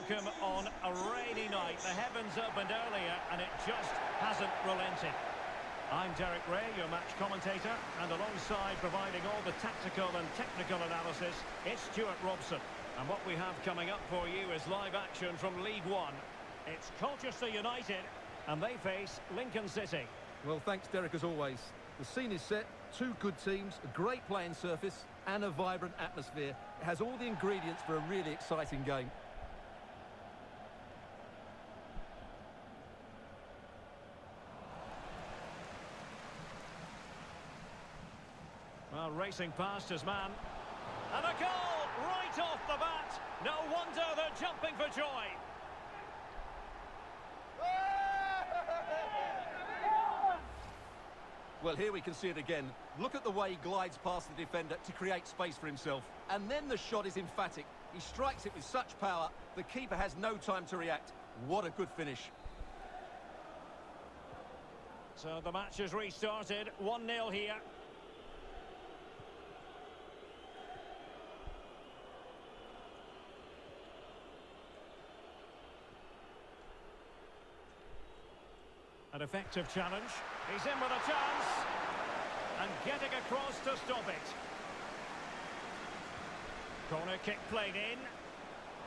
welcome on a rainy night. The heavens opened earlier and it just hasn't relented. I'm Derek Ray, your match commentator, and alongside providing all the tactical and technical analysis, it's Stuart Robson. And what we have coming up for you is live action from League One. It's Colchester United, and they face Lincoln City. Well, thanks, Derek, as always. The scene is set, two good teams, a great playing surface, and a vibrant atmosphere. It has all the ingredients for a really exciting game. Well, racing past his man. And a goal right off the bat. No wonder they're jumping for joy. Well, here we can see it again. Look at the way he glides past the defender to create space for himself. And then the shot is emphatic. He strikes it with such power, the keeper has no time to react. What a good finish. So the match has restarted. 1-0 here. An effective challenge. He's in with a chance. And getting across to stop it. Corner kick played in.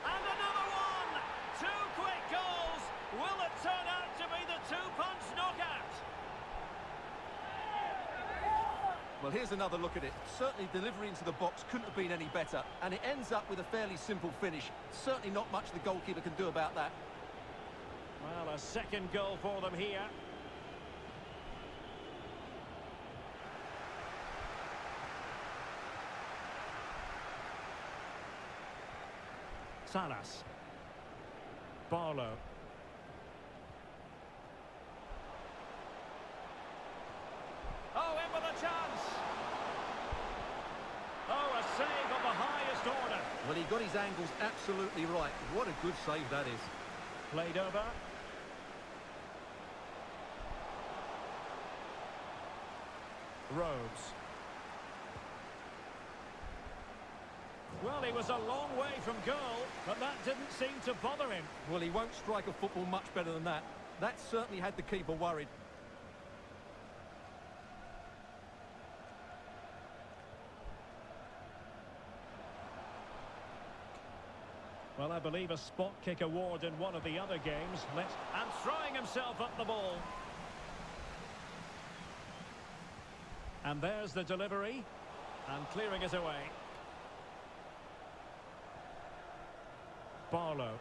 And another one! Two quick goals! Will it turn out to be the two-punch knockout? Well, here's another look at it. Certainly delivery into the box couldn't have been any better. And it ends up with a fairly simple finish. Certainly not much the goalkeeper can do about that. Well, a second goal for them here. Salas. Barlow. Oh, in with a chance. Oh, a save of the highest order. Well, he got his angles absolutely right. What a good save that is. Played over. Rhodes. Well, he was a long way from goal, but that didn't seem to bother him. Well, he won't strike a football much better than that. That certainly had the keeper worried. Well, I believe a spot kick award in one of the other games. And throwing himself up the ball. And there's the delivery. And clearing it away. Barlow.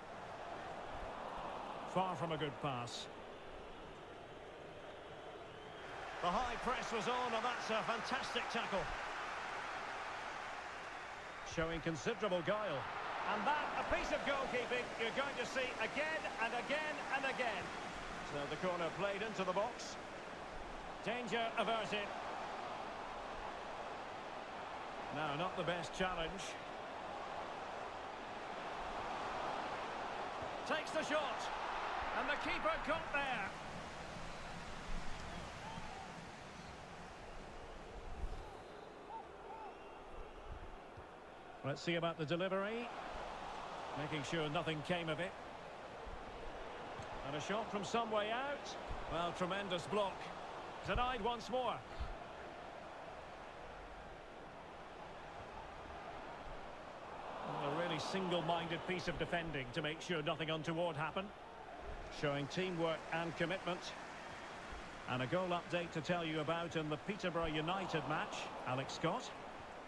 Far from a good pass. The high press was on, and that's a fantastic tackle. Showing considerable guile. And that, a piece of goalkeeping you're going to see again and again and again. So the corner played into the box. Danger averted. No, not the best challenge. Takes the shot. And the keeper got there. Let's see about the delivery. Making sure nothing came of it. And a shot from some way out. Well, tremendous block. Denied once more. A really single-minded piece of defending to make sure nothing untoward happened. Showing teamwork and commitment. And a goal update to tell you about in the Peterborough United match. Alex Scott.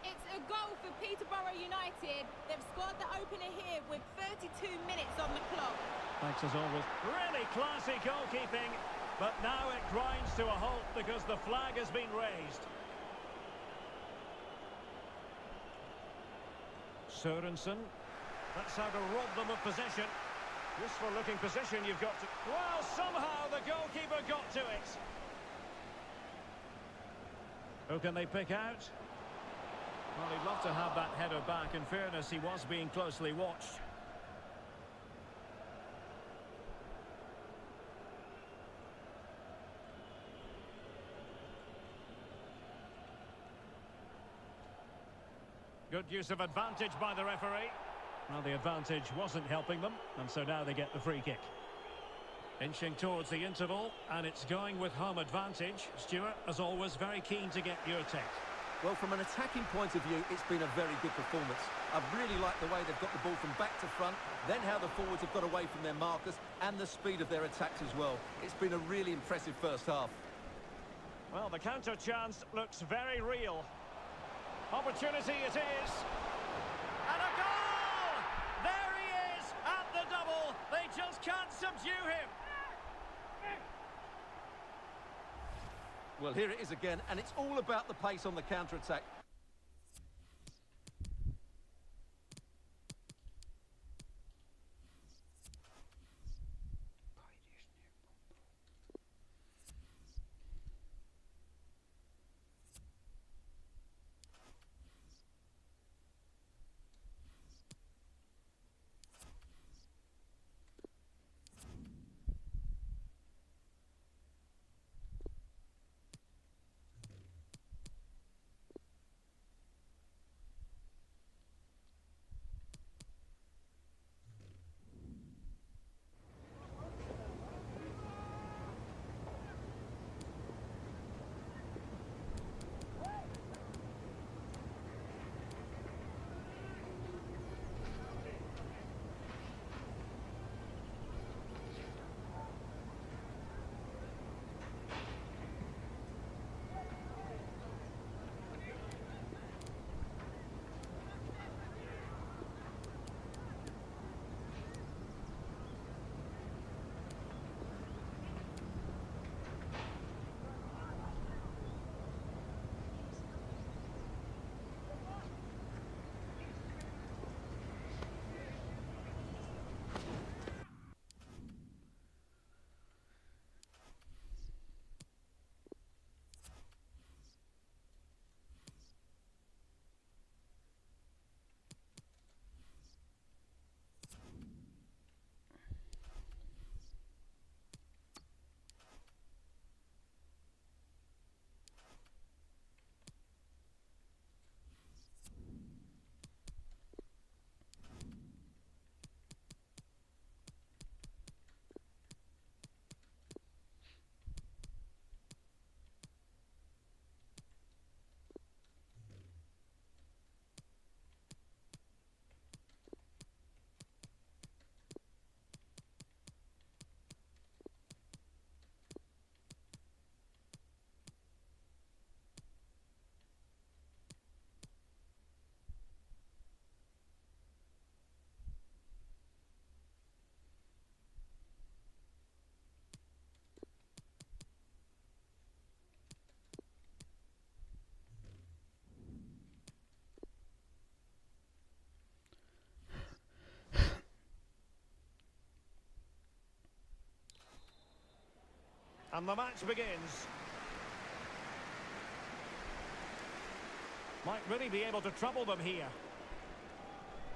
It's a goal for Peterborough United. They've scored the opener here with 32 minutes on the clock. Thanks as always. Really classy goalkeeping. But now it grinds to a halt because the flag has been raised. Sørensen. That's how to rob them of possession. Useful looking position you've got to... Well, somehow the goalkeeper got to it. Who can they pick out? Well, he'd love to have that header back. In fairness, he was being closely watched. Good use of advantage by the referee. Well, the advantage wasn't helping them, and so now they get the free kick. Inching towards the interval, and it's going with home advantage. Stuart, as always, very keen to get your take. Well, from an attacking point of view, it's been a very good performance. I've really liked the way they've got the ball from back to front, then how the forwards have got away from their markers, and the speed of their attacks as well. It's been a really impressive first half. Well, the counter chance looks very real. Opportunity it is. And a goal! There he is at the double. They just can't subdue him. Well, here it is again, and it's all about the pace on the counter-attack. And the match begins. Might really be able to trouble them here.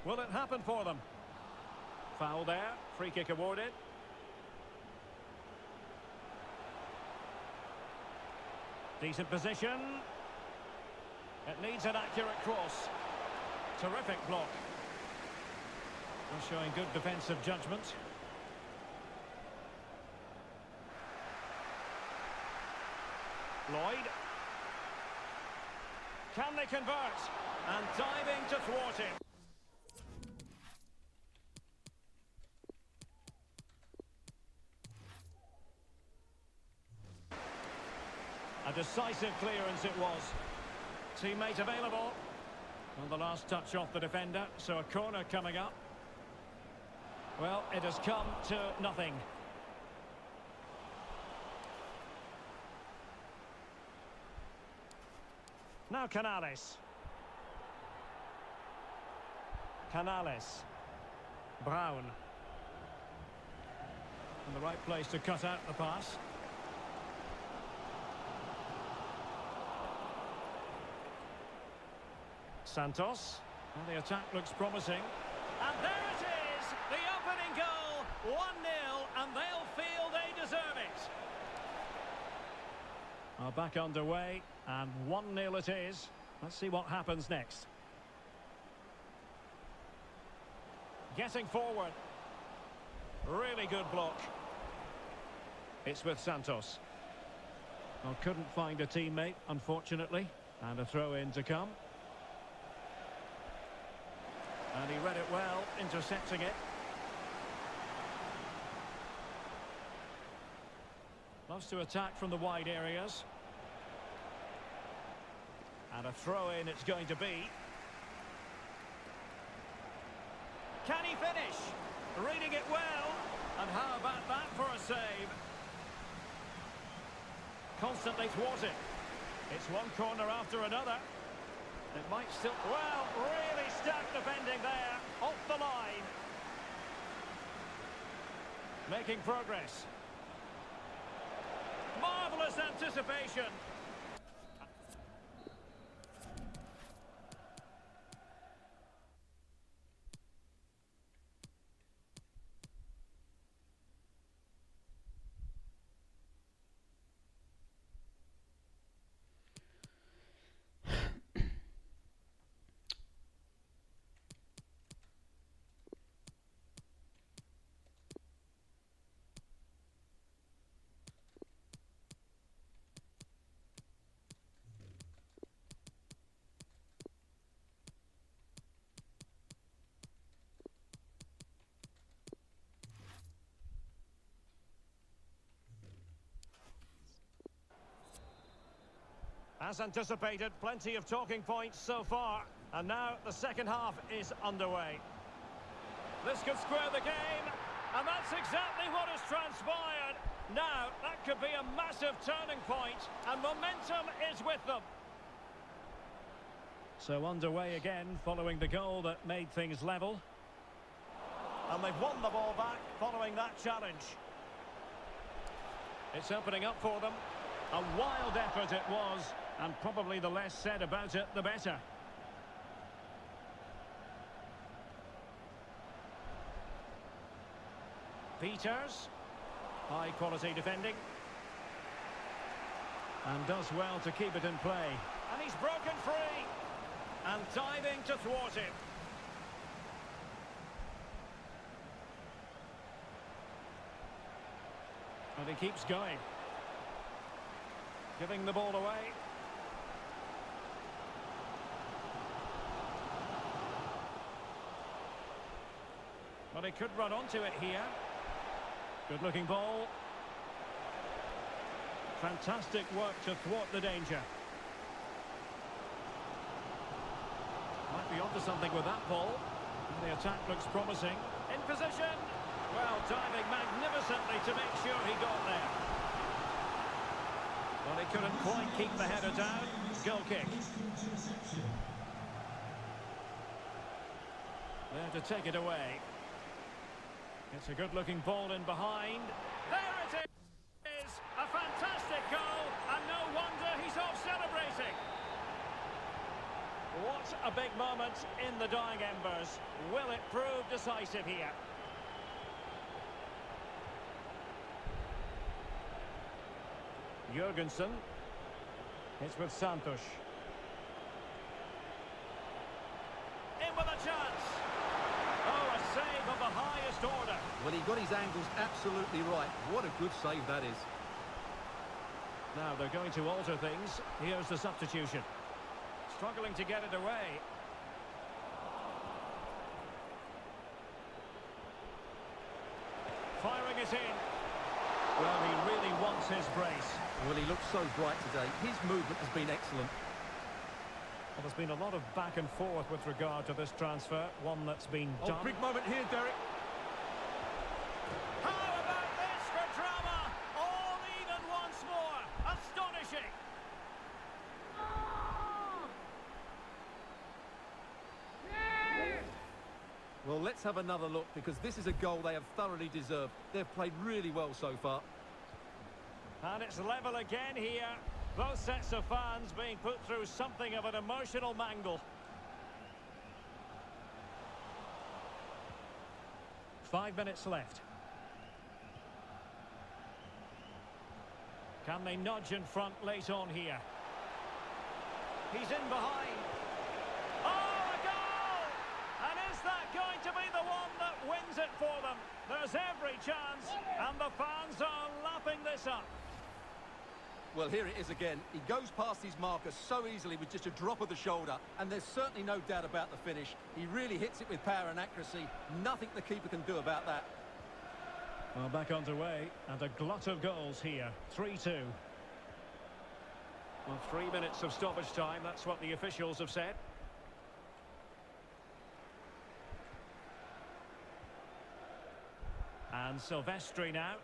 Will it happen for them? Foul there. Free kick awarded. Decent position. It needs an accurate cross. Terrific block. They're showing good defensive judgment. Lloyd. Can they convert? And diving to thwart him. A decisive clearance it was. Teammate available. And the last touch off the defender, so a corner coming up. Well, it has come to nothing. Now Canales. Canales. Brown. In the right place to cut out the pass. Santos. Well, the attack looks promising. And there it is! The opening goal! 1-0, and they'll feel they deserve it. Back underway, and 1-0 it is. Let's see what happens next. Getting forward. Really good block. It's with Santos. Well, couldn't find a teammate, unfortunately. And a throw-in to come. And he read it well, intercepting it. Loves to attack from the wide areas. And a throw-in it's going to be. Can he finish? Reading it well. And how about that for a save? Constantly thwarted. It's one corner after another. It might still... Well, really stacked defending there. Off the line. Making progress. Marvellous anticipation. As anticipated, plenty of talking points so far. And now the second half is underway. This could square the game. And that's exactly what has transpired. Now, that could be a massive turning point. And momentum is with them. So underway again, following the goal that made things level. And they've won the ball back following that challenge. It's opening up for them. A wild effort it was. And probably the less said about it, the better. Peters. High quality defending. And does well to keep it in play. And he's broken free. And diving to thwart him. And he keeps going. Giving the ball away. But he could run onto it here. Good looking ball. Fantastic work to thwart the danger. Might be onto something with that ball. And the attack looks promising. In position. Well, diving magnificently to make sure he got there. Well, he couldn't quite keep the header down. Goal kick. There to take it away. It's a good-looking ball in behind. There it is! A fantastic goal, and no wonder he's off celebrating. What a big moment in the dying embers. Will it prove decisive here? Jurgensen. It's with Santos. In with a chance. Oh, a save of the highest order. Well, he got his angles absolutely right. What a good save that is. Now they're going to alter things. Here's the substitution. Struggling to get it away. Firing it in. Well, he really wants his brace. Well, he looks so bright today. His movement has been excellent. Well, there's been a lot of back and forth with regard to this transfer. One that's been done. Oh, big moment here, Derek. How about this for drama? All even once more. Astonishing. Well, let's have another look, because this is a goal they have thoroughly deserved. They've played really well so far. And it's level again here. Both sets of fans being put through something of an emotional mangle. 5 minutes left. Can they nudge in front late on here? He's in behind. Oh, a goal! And is that going to be the one that wins it for them? There's every chance, and the fans are lapping this up. Well, here it is again. He goes past his marker so easily with just a drop of the shoulder, and there's certainly no doubt about the finish. He really hits it with power and accuracy. Nothing the keeper can do about that. Well, back underway, and a glut of goals here. 3-2. Well, 3 minutes of stoppage time, that's what the officials have said. And Silvestri now.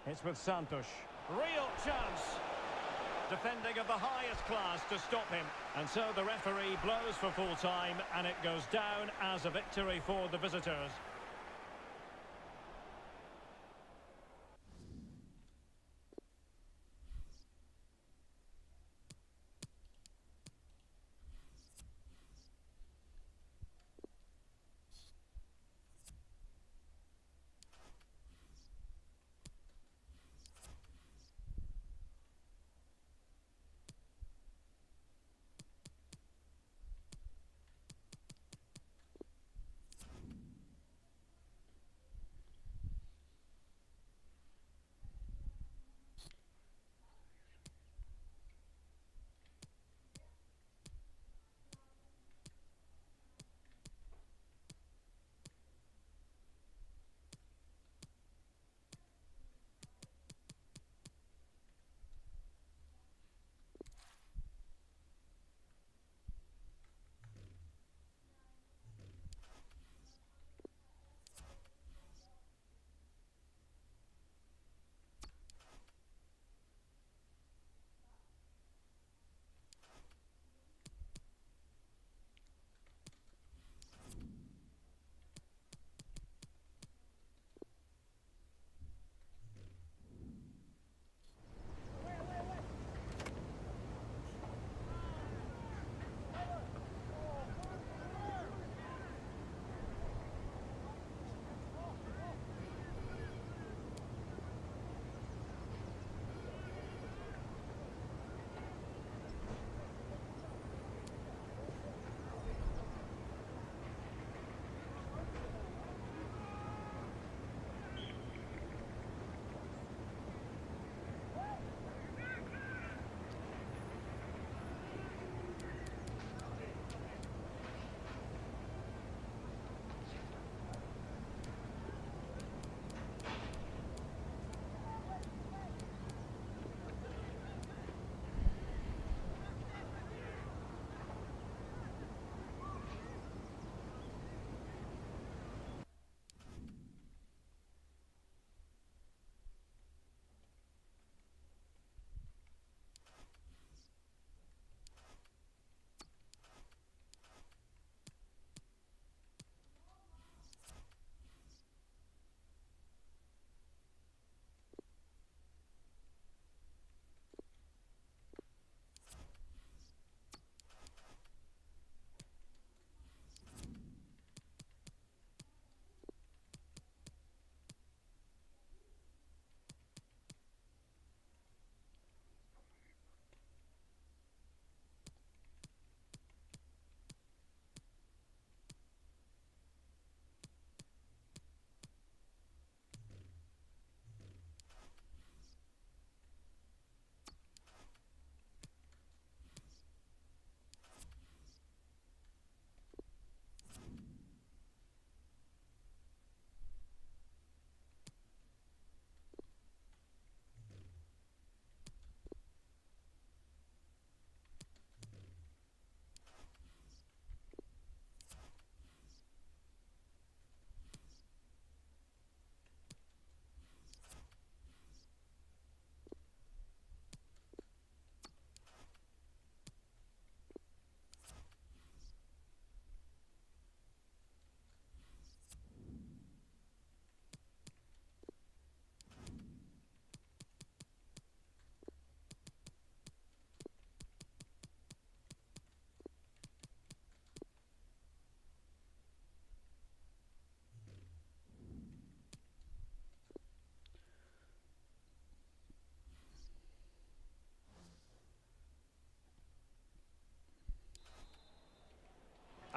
It's with Santos. Real chance. Defending of the highest class to stop him. And so the referee blows for full time, and it goes down as a victory for the visitors.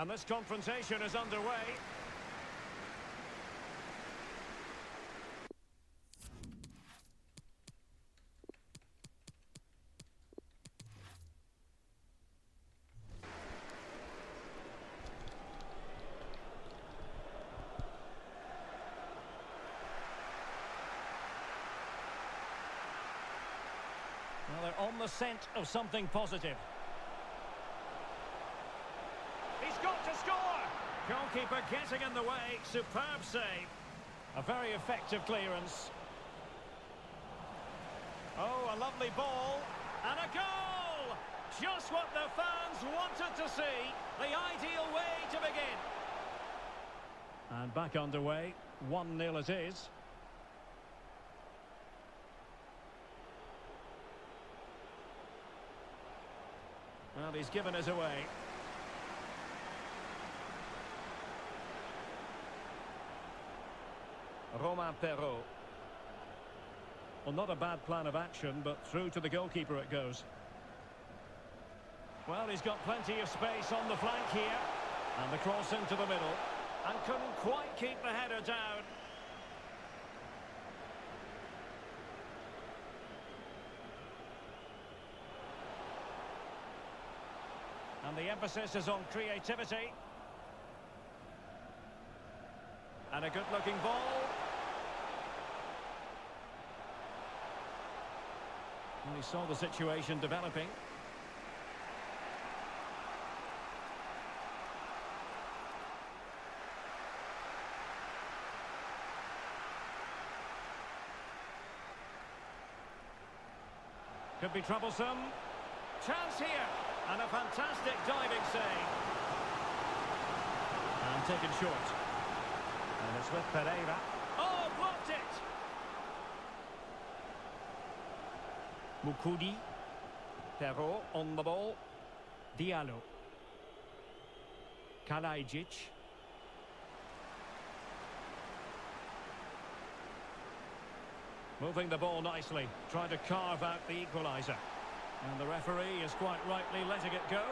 And this confrontation is underway. Well, they're on the scent of something positive. He's got to score! Goalkeeper getting in the way. Superb save. A very effective clearance. Oh, a lovely ball. And a goal! Just what the fans wanted to see. The ideal way to begin. And back underway. 1-0 it is. Well, he's given us away. Romain Perrault. Well, not a bad plan of action, but through to the goalkeeper it goes. Well, he's got plenty of space on the flank here. And the cross into the middle. And couldn't quite keep the header down. And the emphasis is on creativity. And a good-looking ball. And he saw the situation developing. Could be troublesome. Chance here. And a fantastic diving save. And taken short. And it's with Pereira. Oh, blocked it! Mukudi. Perrault on the ball. Diallo. Kalajdzic. Moving the ball nicely. Trying to carve out the equaliser. And the referee is quite rightly letting it go.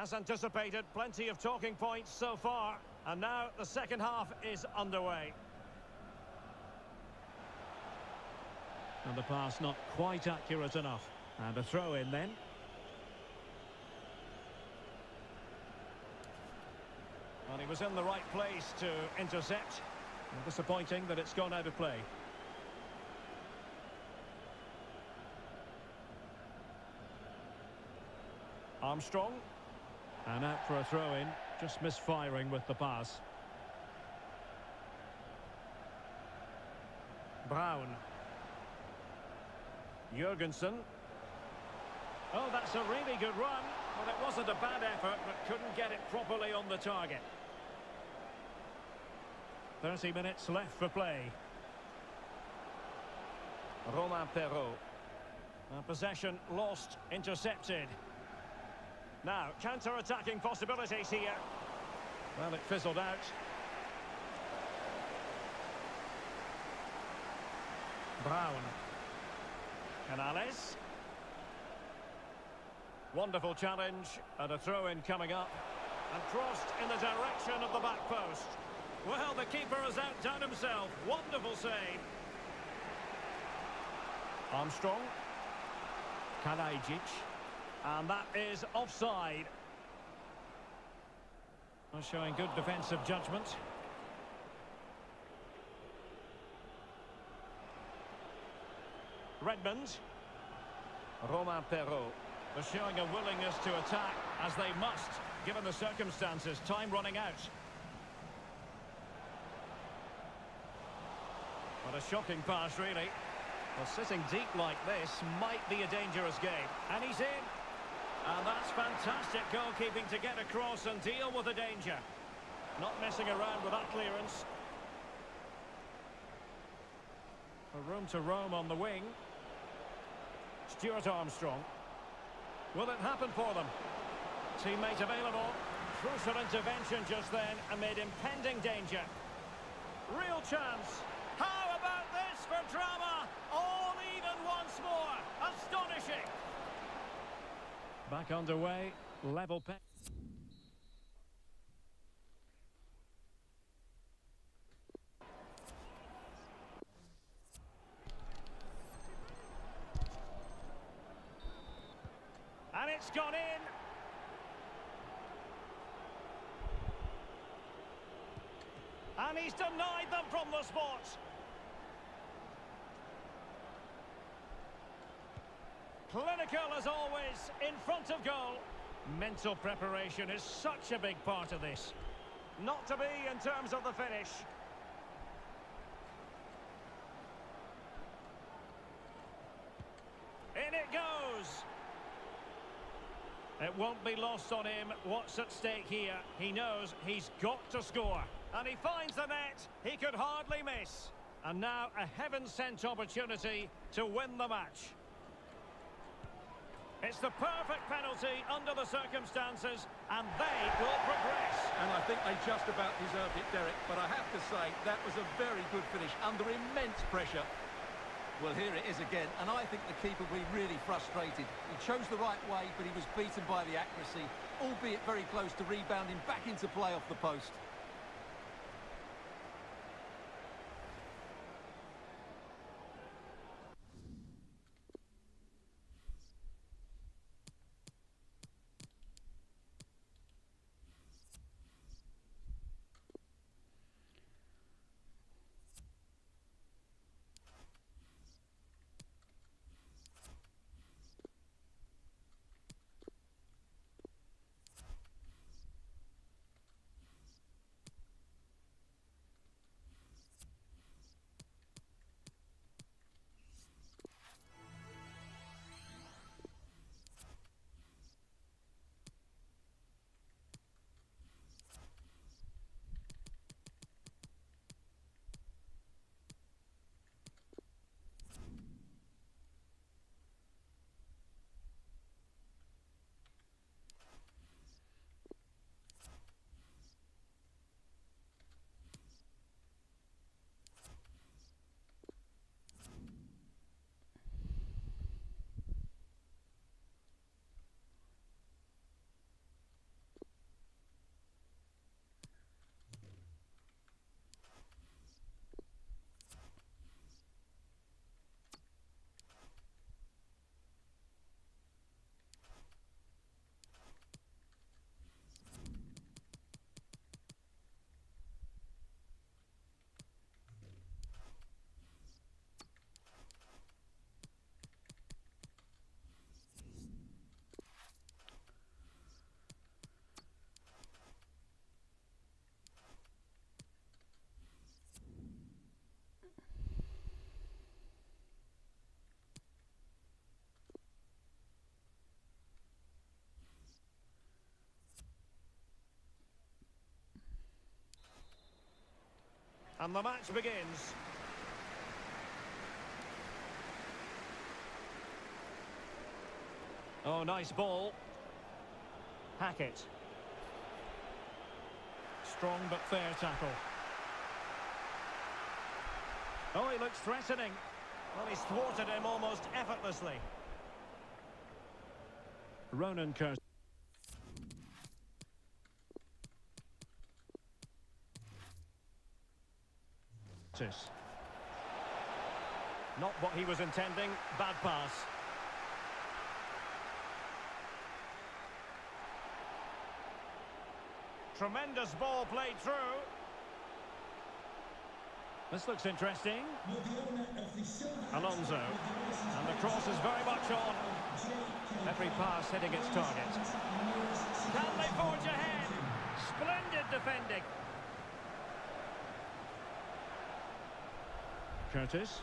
As anticipated, plenty of talking points so far. And now the second half is underway. And the pass not quite accurate enough. And a throw in then. Well, he was in the right place to intercept. And disappointing that it's gone out of play. Armstrong. And out for a throw-in. Just misfiring with the pass. Brown. Jurgensen. Oh, that's a really good run. Well, it wasn't a bad effort, but couldn't get it properly on the target. 30 minutes left for play. Romain Perrault. Possession lost, intercepted. Now, counter-attacking possibilities here. Well, it fizzled out. Brown. Canales. Wonderful challenge, and a throw-in coming up. And crossed in the direction of the back post. Well, the keeper has outdone himself. Wonderful save. Armstrong. Kalajic. And that is offside. Well, showing good defensive judgment. Redmond. Romain Perrault. They're showing a willingness to attack, as they must, given the circumstances. Time running out. What a shocking pass, really. Well, sitting deep like this might be a dangerous game. And he's in. And that's fantastic goalkeeping to get across and deal with the danger. Not messing around with that clearance. A room to roam on the wing. Stuart Armstrong. Will it happen for them? Teammate available. Crucial intervention just then amid impending danger. Real chance. How about this for drama? All even once more. Astonishing. Back underway. Level pace. And it's gone in. And he's denied them from the spot. Clinical as always, in front of goal. Mental preparation is such a big part of this. Not to be in terms of the finish. In it goes. It won't be lost on him what's at stake here. He knows he's got to score. And he finds the net. He could hardly miss. And now a heaven-sent opportunity to win the match. It's the perfect penalty under the circumstances, and they will progress. And I think they just about deserved it, Derek. But I have to say, that was a very good finish under immense pressure. Well, here it is again, and I think the keeper will be really frustrated. He chose the right way, but he was beaten by the accuracy, albeit very close to rebounding back into play off the post. And the match begins. Oh, nice ball. Hackett. Strong but fair tackle. Oh, he looks threatening. Well, he's thwarted him almost effortlessly. Ronan Curtis. Not what he was intending. Bad pass. Tremendous ball played through. This looks interesting. Alonso. And the cross is very much on. Every pass hitting its target. Can they forge ahead? Splendid defending. Curtis.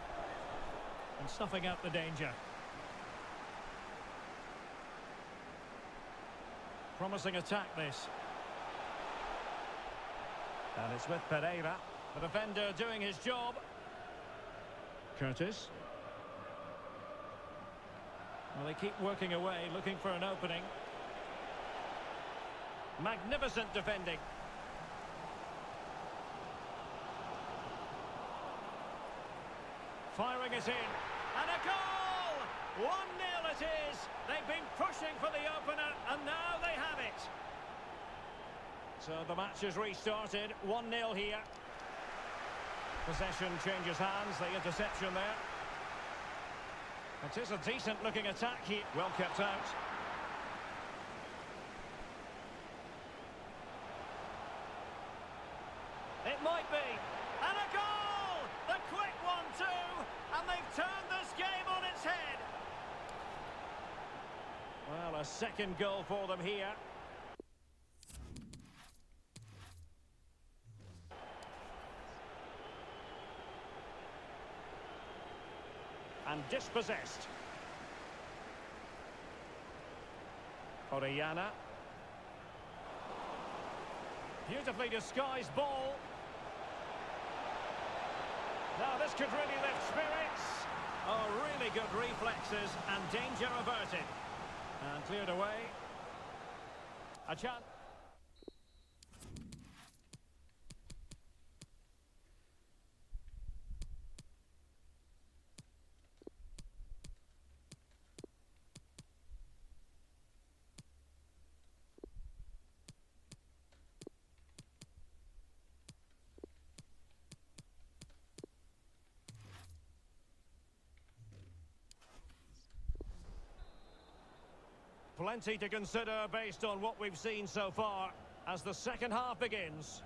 And snuffing out the danger. Promising attack, this. And it's with Pereira. The defender doing his job. Curtis. Well, they keep working away, looking for an opening. Magnificent defending. Firing it in. And a goal! 1-0 it is. They've been pushing for the opener, and now they have it. So the match has restarted. 1-0 here. Possession changes hands. The interception there. It is a decent-looking attack here. Well kept out. It might be. And a goal! The quick one, too! And they've turned this game on its head. Well, a second goal for them here. And dispossessed. Orellana. Beautifully disguised ball. Now this could really lift spirits. Oh, really good reflexes and danger averted. And cleared away. A chance. Plenty to consider based on what we've seen so far as the second half begins.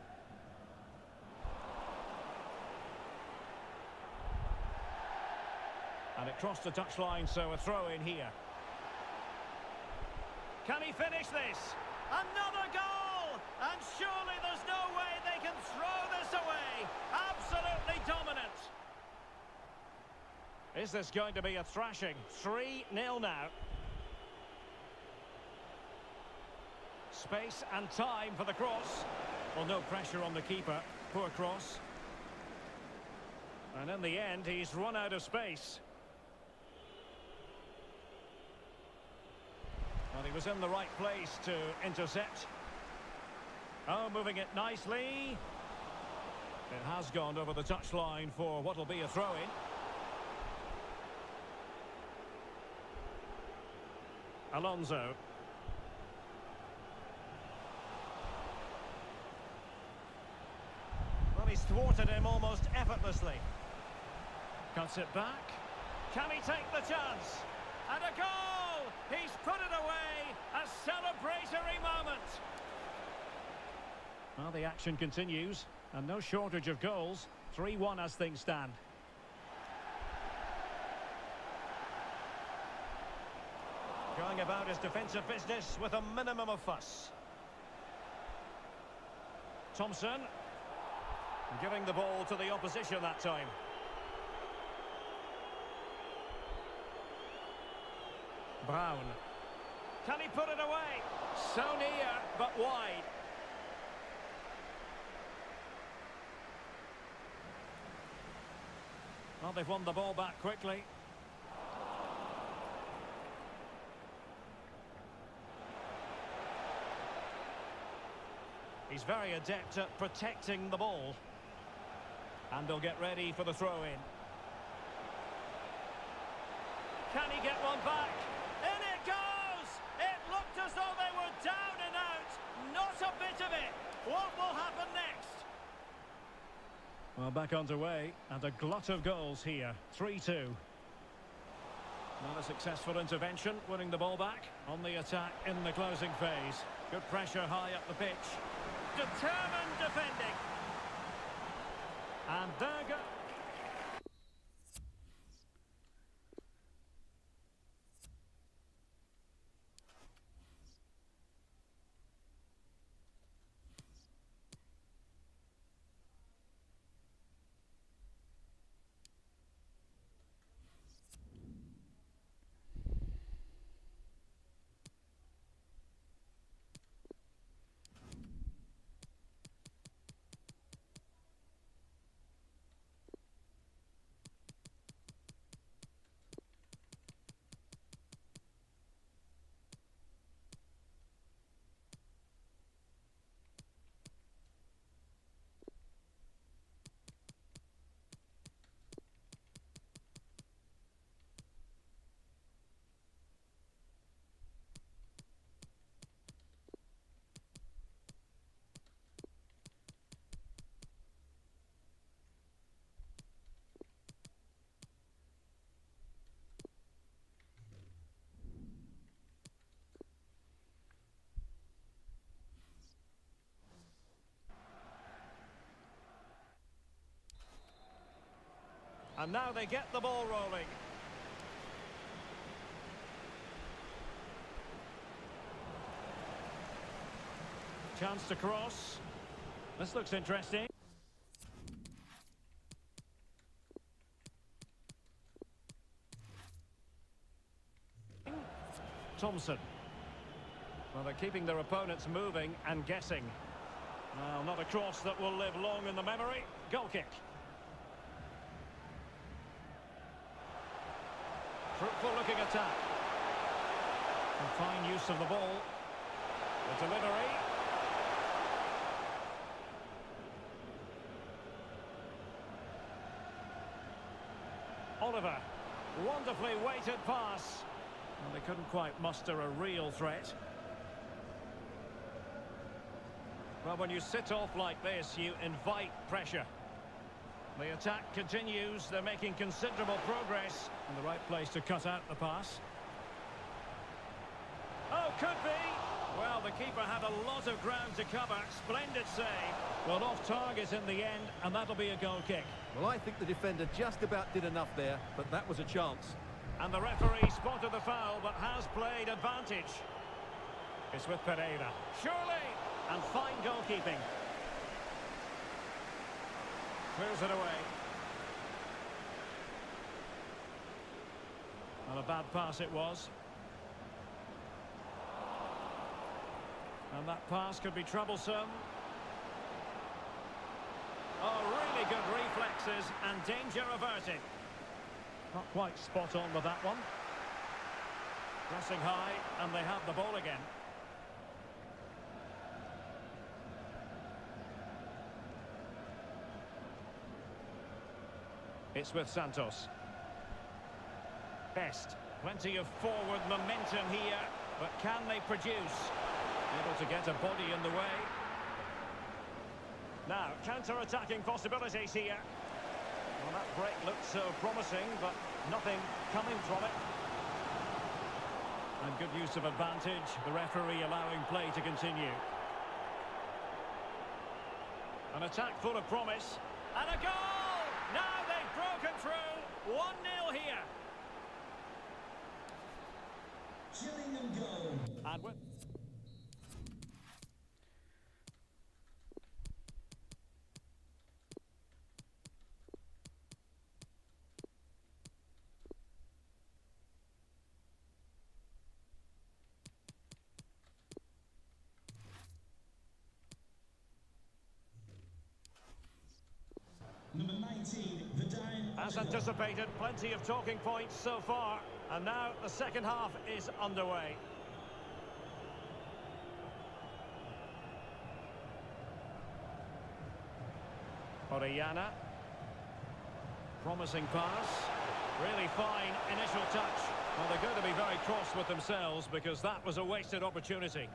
And it crossed the touchline, so a throw in here. Can he finish this? Another goal! And surely there's no way they can throw this away. Absolutely dominant. Is this going to be a thrashing? 3-0 now. Space and time for the cross. Well, no pressure on the keeper. Poor cross. And in the end, he's run out of space. Well, he was in the right place to intercept. Oh, moving it nicely. It has gone over the touchline for what will be a throw-in. Alonso. He's thwarted him almost effortlessly. Cuts it back. Can he take the chance? And a goal! He's put it away! A celebratory moment! Well, the action continues, and no shortage of goals. 3-1 as things stand. Going about his defensive business with a minimum of fuss. Thompson. Giving the ball to the opposition that time. Brown. Can he put it away? So near, but wide. Well, they've won the ball back quickly. He's very adept at protecting the ball. And they'll get ready for the throw-in. Can he get one back? In it goes! It looked as though they were down and out. Not a bit of it. What will happen next? Well, back underway, and a glut of goals here. 3-2. Not a successful intervention, winning the ball back on the attack in the closing phase. Good pressure high up the pitch. Determined defending. And there goes. And now they get the ball rolling. Chance to cross. This looks interesting. Thompson. Well, they're keeping their opponents moving and guessing. Well, not a cross that will live long in the memory. Goal kick. Fruitful looking attack. And fine use of the ball. The delivery. Oliver. Wonderfully weighted pass. Well, they couldn't quite muster a real threat. Well, when you sit off like this, you invite pressure. The attack continues. They're making considerable progress. In the right place to cut out the pass. Oh, could be. Well, the keeper had a lot of ground to cover. Splendid save. Well, off target in the end, and that'll be a goal kick. Well, I think the defender just about did enough there, but that was a chance. And the referee spotted the foul, but has played advantage. It's with Pereira. Surely! And fine goalkeeping. Clears it away. And a bad pass it was. And that pass could be troublesome. Oh, really good reflexes and danger averted. Not quite spot on with that one. Pressing high, and they have the ball again. It's with Santos. Best. Plenty of forward momentum here, but can they produce? Able to get a body in the way. Now, counter-attacking possibilities here. Well, that break looked so promising, but nothing coming from it. And good use of advantage, the referee allowing play to continue. An attack full of promise. And a goal! Now they've broken through. 1-0 here. Gillingham goal. And with... Number 19, the as anticipated, plenty of talking points so far. And now the second half is underway. Orellana. Promising pass. Really fine initial touch. Well, they're going to be very cross with themselves because that was a wasted opportunity.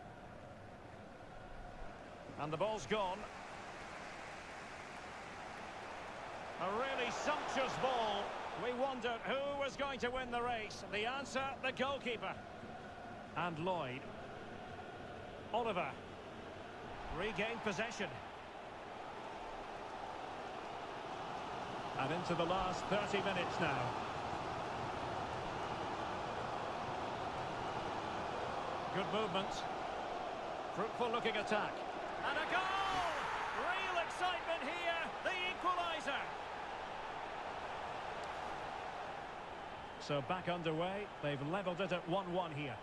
And the ball's gone. A really sumptuous ball. We wondered who was going to win the race. The answer, the goalkeeper. And Lloyd. Oliver. Regained possession. And into the last 30 minutes now. Good movement. Fruitful looking attack. And a goal! Real excitement here. The equaliser. So back underway. They've levelled it at 1-1 here.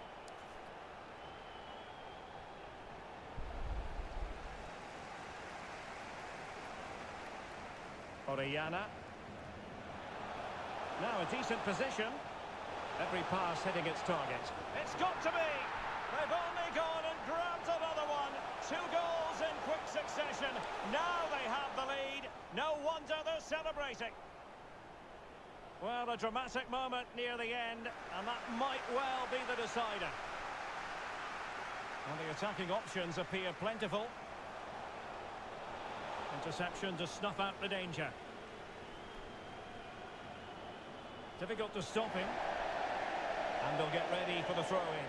Orellana. Now a decent position. Every pass hitting its target. It's got to be! They've only gone and grabbed another one. 2 goals in quick succession. Now they have the lead. No wonder they're celebrating. Well, a dramatic moment near the end, and that might well be the decider. And the attacking options appear plentiful. Interception to snuff out the danger. Difficult to stop him. And they'll get ready for the throw-in.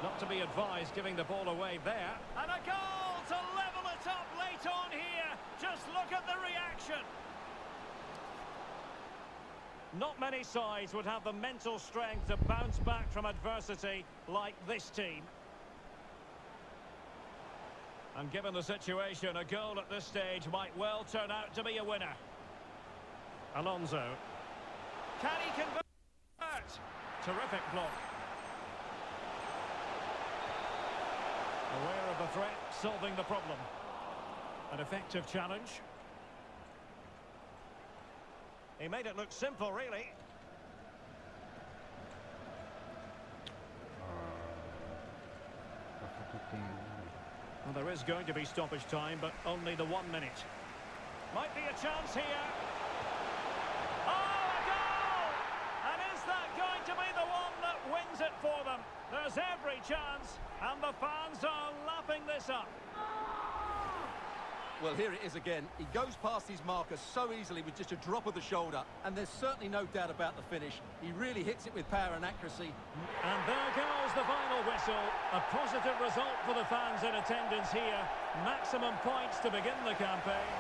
Not to be advised giving the ball away there. And a goal to level it up late on here. Just look at the reaction. Not many sides would have the mental strength to bounce back from adversity like this team. And given the situation, a goal at this stage might well turn out to be a winner. Alonso. Can he convert? Terrific block. Aware of the threat, solving the problem. An effective challenge. He made it look simple, really. Well, there is going to be stoppage time, but only the 1 minute. Might be a chance here. Oh, a goal! And is that going to be the one that wins it for them? There's every chance, and the fans are lapping this up. Well, here it is again. He goes past his marker so easily with just a drop of the shoulder, and there's certainly no doubt about the finish. He really hits it with power and accuracy. And there goes the final whistle. A positive result for the fans in attendance here. Maximum points to begin the campaign.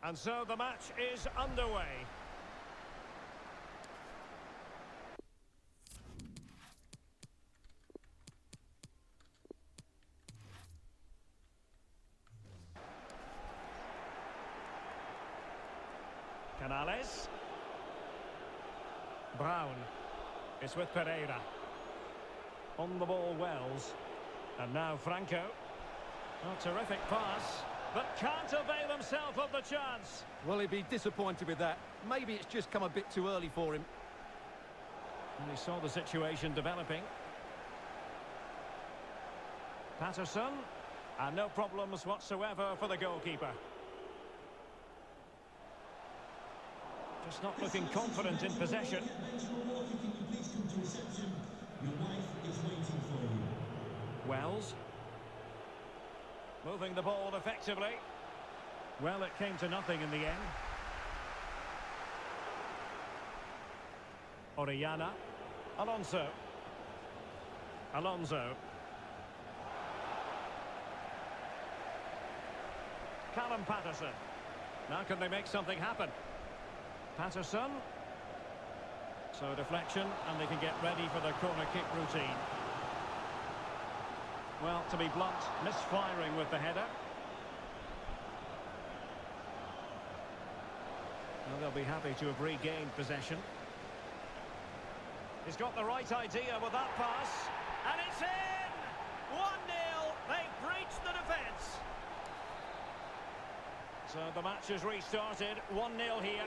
And so the match is underway. Canales. Brown. It's with Pereira. On the ball, Wells. And now Franco. Oh, terrific pass, but can't avail himself of the chance. Well, he'd be disappointed with that. Maybe it's just come a bit too early for him. And he saw the situation developing. Patterson. And no problems whatsoever for the goalkeeper. Just not looking confident in possession. Wells. Moving the ball effectively. Well, it came to nothing in the end. Orellana. Alonso. Callum Patterson. Now can they make something happen? Patterson. So deflection, and they can get ready for the corner kick routine. Well, to be blunt, misfiring with the header. Well, they'll be happy to have regained possession. He's got the right idea with that pass. And it's in! 1-0. They've breached the defence. So the match has restarted. 1-0 here.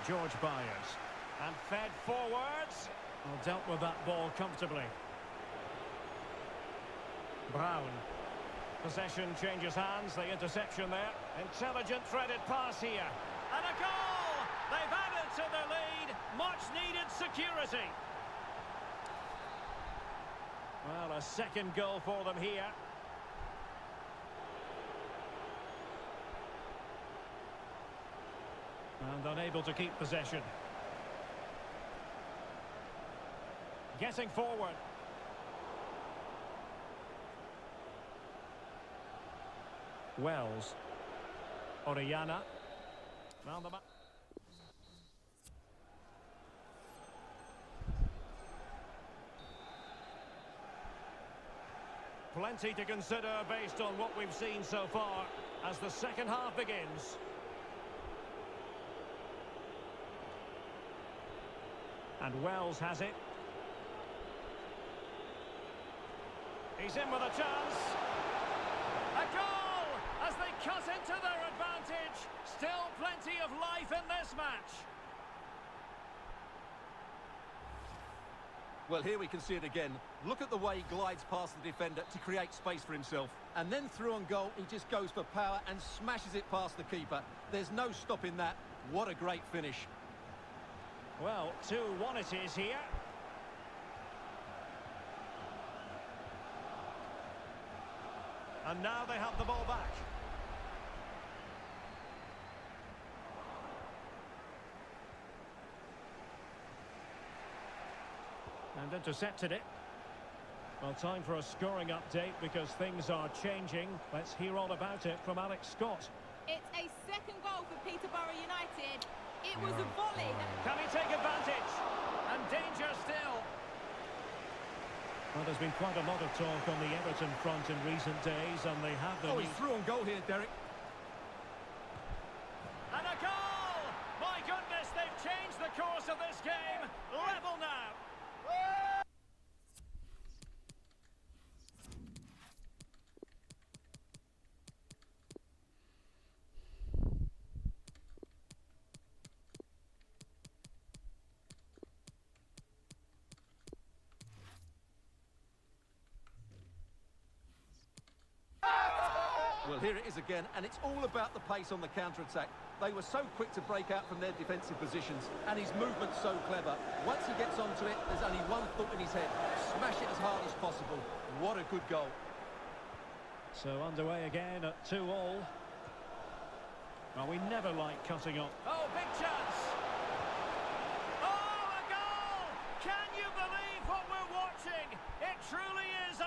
George Byers. And fed forwards. Well, dealt with that ball comfortably. Brown. Possession changes hands. The interception there. Intelligent threaded pass here. And a goal! They've added to their lead. Much needed security. Well, a second goal for them here. And unable to keep possession. Getting forward. Wells. Orellana. Round the back. Plenty to consider based on what we've seen so far as the second half begins. And Wells has it. He's in with a chance. A goal as they cut into their advantage. Still plenty of life in this match. Well, here we can see it again. Look at the way he glides past the defender to create space for himself. And then through on goal, he just goes for power and smashes it past the keeper. There's no stopping that. What a great finish. Well, 2-1 it is here. And now they have the ball back. And intercepted it. Well, time for a scoring update because things are changing. Let's hear all about it from Alex Scott. It's a second goal for Peterborough United. It was a volley. Can he take advantage? And danger still. Well, there's been quite a lot of talk on the Everton front in recent days, and they have the... Oh, he's through on goal here, Derek. And a goal! My goodness, they've changed the course of this game. Level now. Well, here it is again, and it's all about the pace on the counter-attack. They were so quick to break out from their defensive positions, and his movement's so clever. Once he gets onto it, there's only one thought in his head. Smash it as hard as possible. What a good goal. So underway again at 2-2. Well, we never like cutting off. Oh, big chance! Oh, a goal! Can you believe what we're watching? It truly is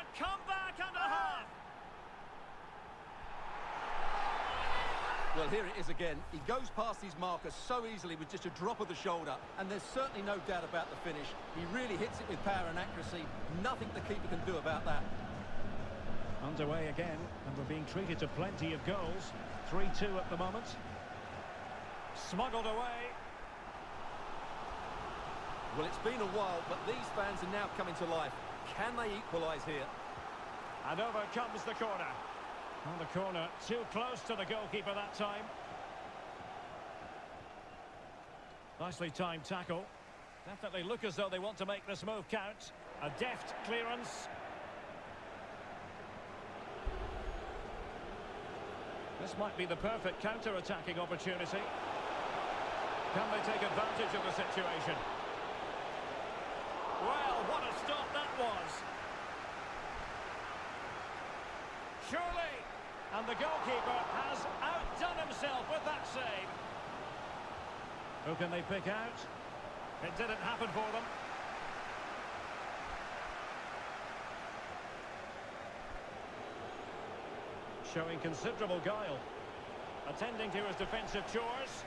Well, here it is again. He goes past his marker so easily with just a drop of the shoulder, and there's certainly no doubt about the finish. He really hits it with power and accuracy. Nothing the keeper can do about that. Underway again, and we're being treated to plenty of goals. 3-2 at the moment. Smuggled away. Well, it's been a while, but these fans are now coming to life. Can they equalise here? And over comes the corner. On the corner, too close to the goalkeeper that time. Nicely timed tackle. Definitely look as though they want to make this move count. A deft clearance. This might be the perfect counter-attacking opportunity. Can they take advantage of the situation? Well, what a stop that was. Surely. And the goalkeeper has outdone himself with that save. Who can they pick out? It didn't happen for them. Showing considerable guile. Attending to his defensive chores.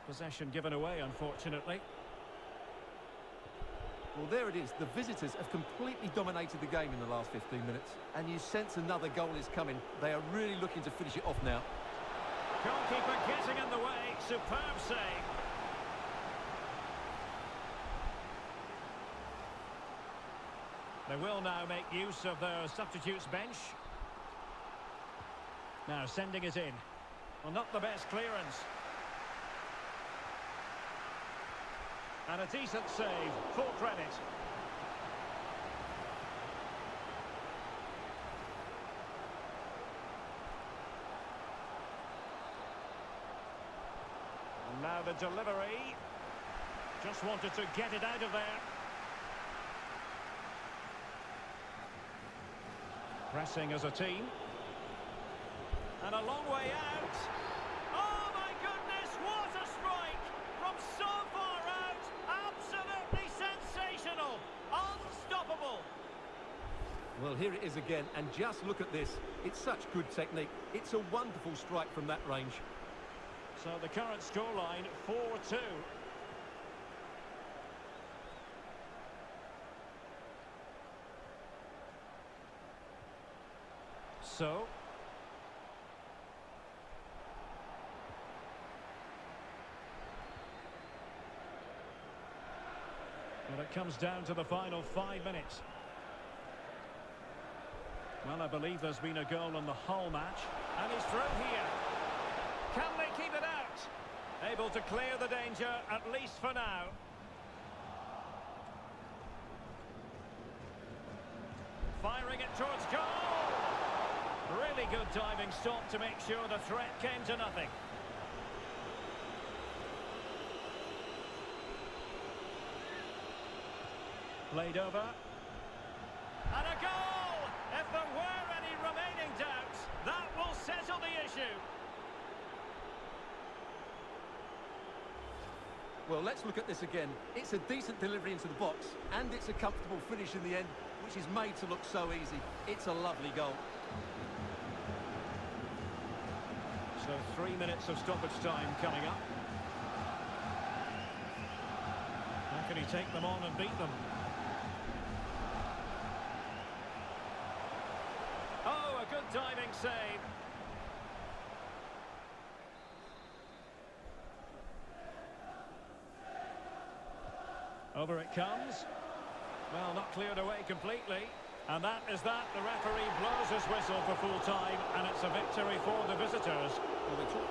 Possession given away, unfortunately. Well, there it is. The visitors have completely dominated the game in the last 15 minutes. And you sense another goal is coming. They are really looking to finish it off now. Goalkeeper getting in the way. Superb save. They will now make use of their substitutes bench. Now sending it in. Well, not the best clearance. And a decent save, full credit. And now the delivery. Just wanted to get it out of there. Pressing as a team. And a long way out. Oh my goodness, what a strike! From so far out, absolutely sensational, unstoppable. Well, here it is again, and just look at this. It's such good technique. It's a wonderful strike from that range. So the current scoreline, 4-2. So... well, it comes down to the final 5 minutes. Well, I believe there's been a goal in the whole match. And he's through here. Can they keep it out? Able to clear the danger, at least for now. Firing it towards goal. Really good diving stop to make sure the threat came to nothing. Played over. And a goal! If there were any remaining doubts, that will settle the issue. Well, let's look at this again. It's a decent delivery into the box, and it's a comfortable finish in the end, which is made to look so easy. It's a lovely goal. So 3 minutes of stoppage time coming up. How can he take them on and beat them? Oh, a good diving save. Over it comes. Well, not cleared away completely. And that is that. The referee blows his whistle for full time, and it's a victory for the visitors. Well, they took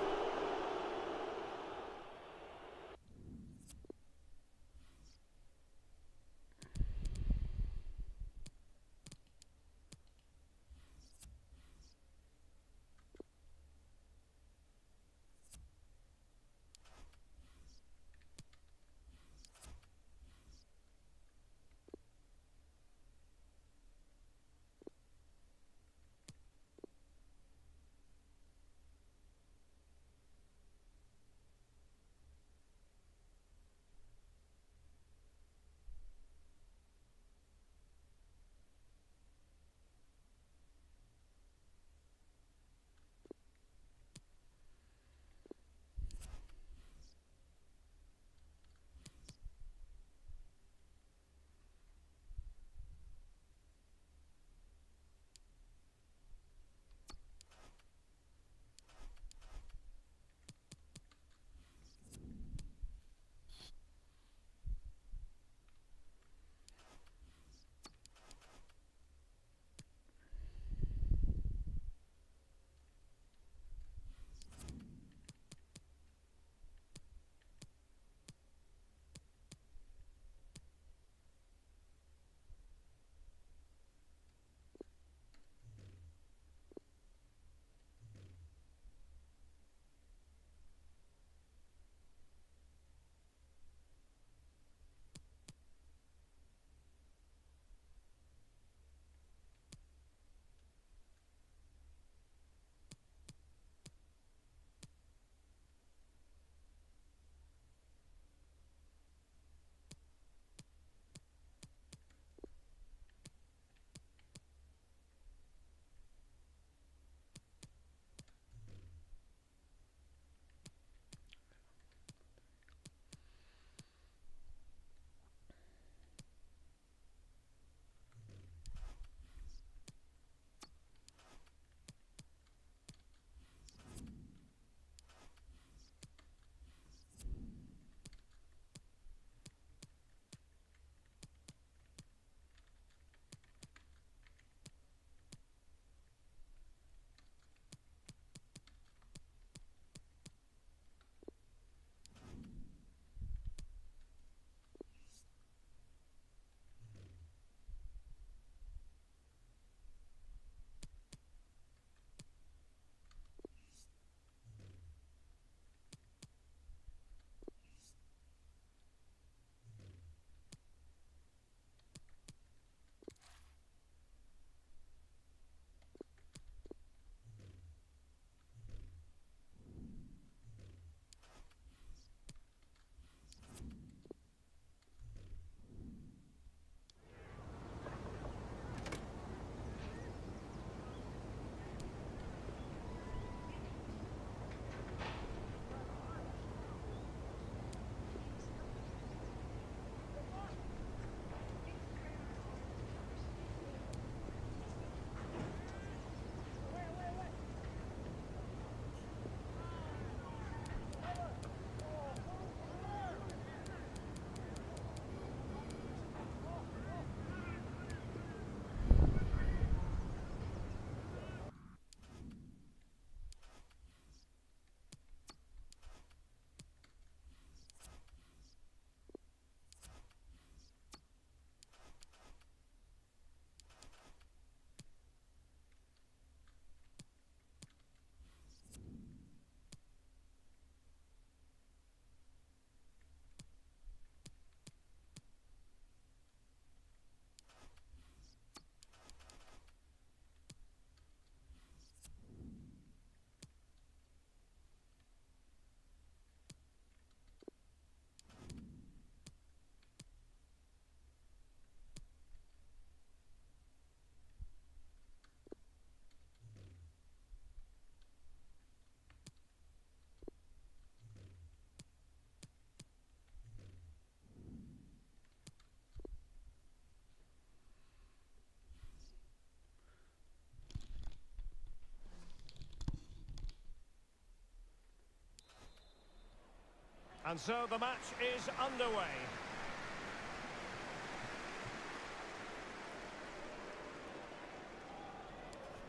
And so the match is underway.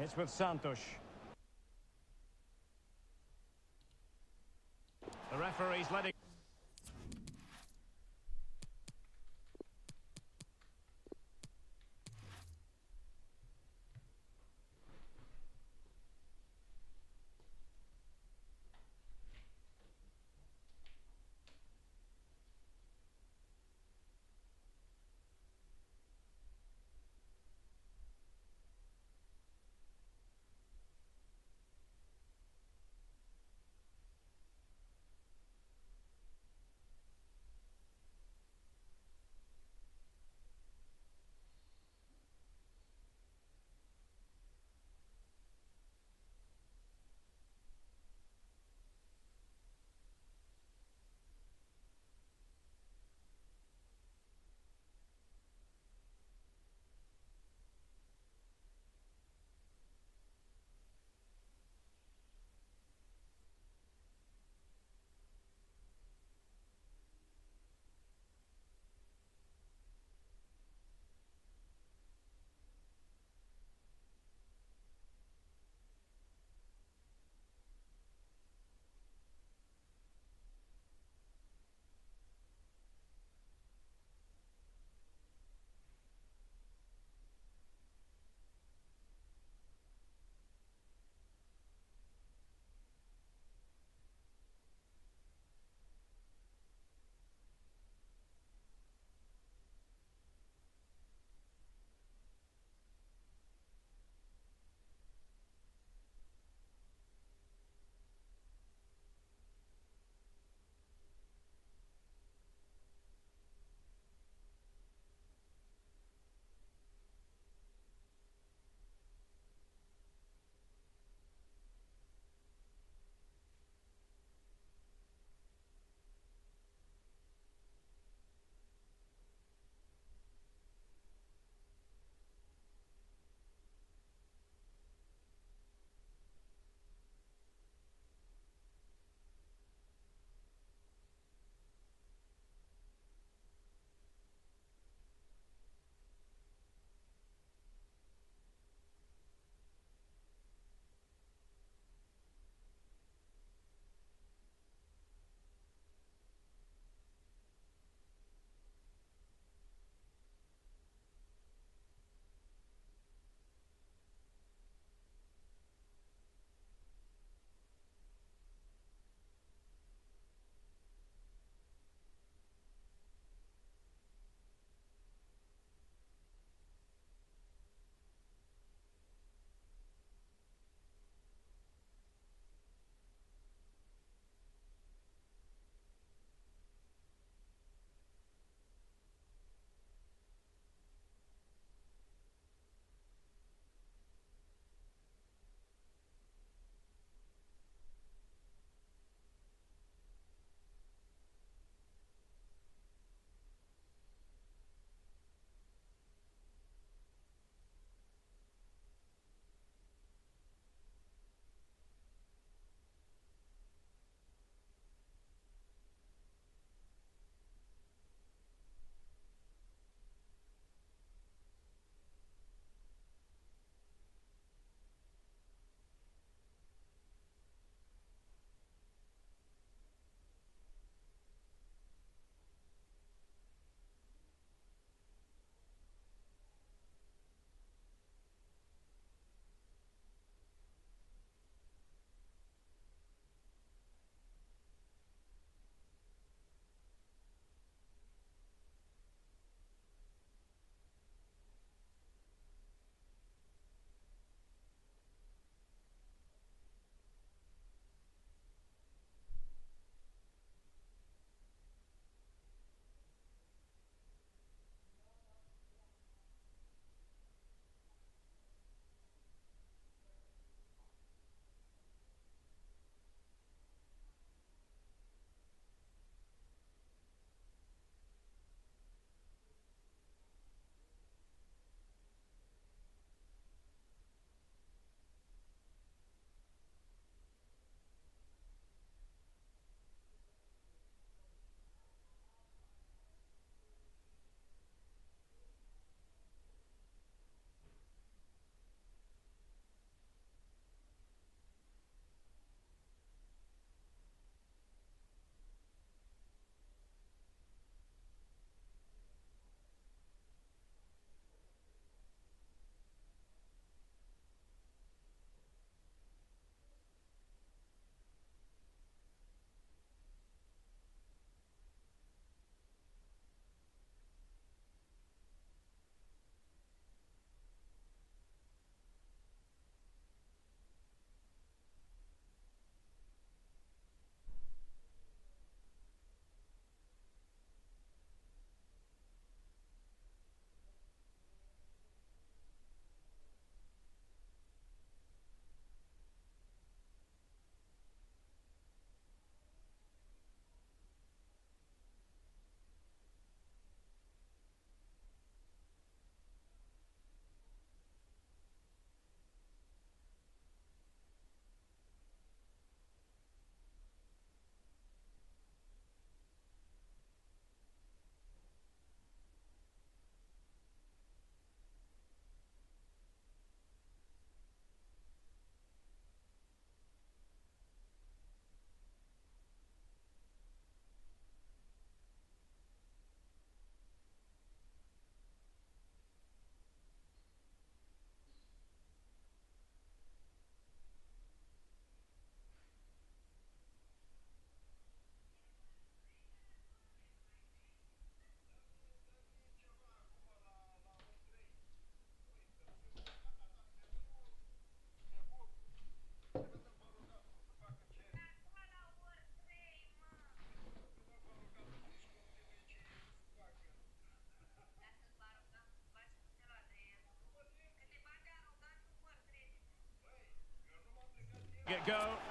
It's with Santos. The referee's letting...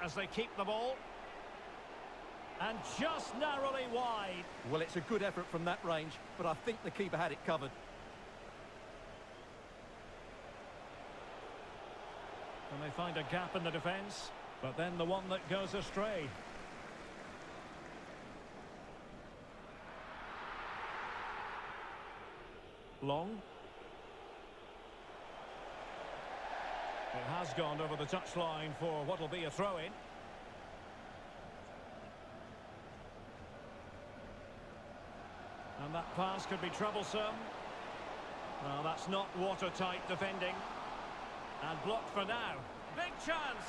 as they keep the ball. And just narrowly wide. Well, it's a good effort from that range, but I think the keeper had it covered. And they find a gap in the defence, but then the one that goes astray. Long. It has gone over the touchline for what will be a throw-in. And that pass could be troublesome. Well, that's not watertight defending. And blocked for now. Big chance.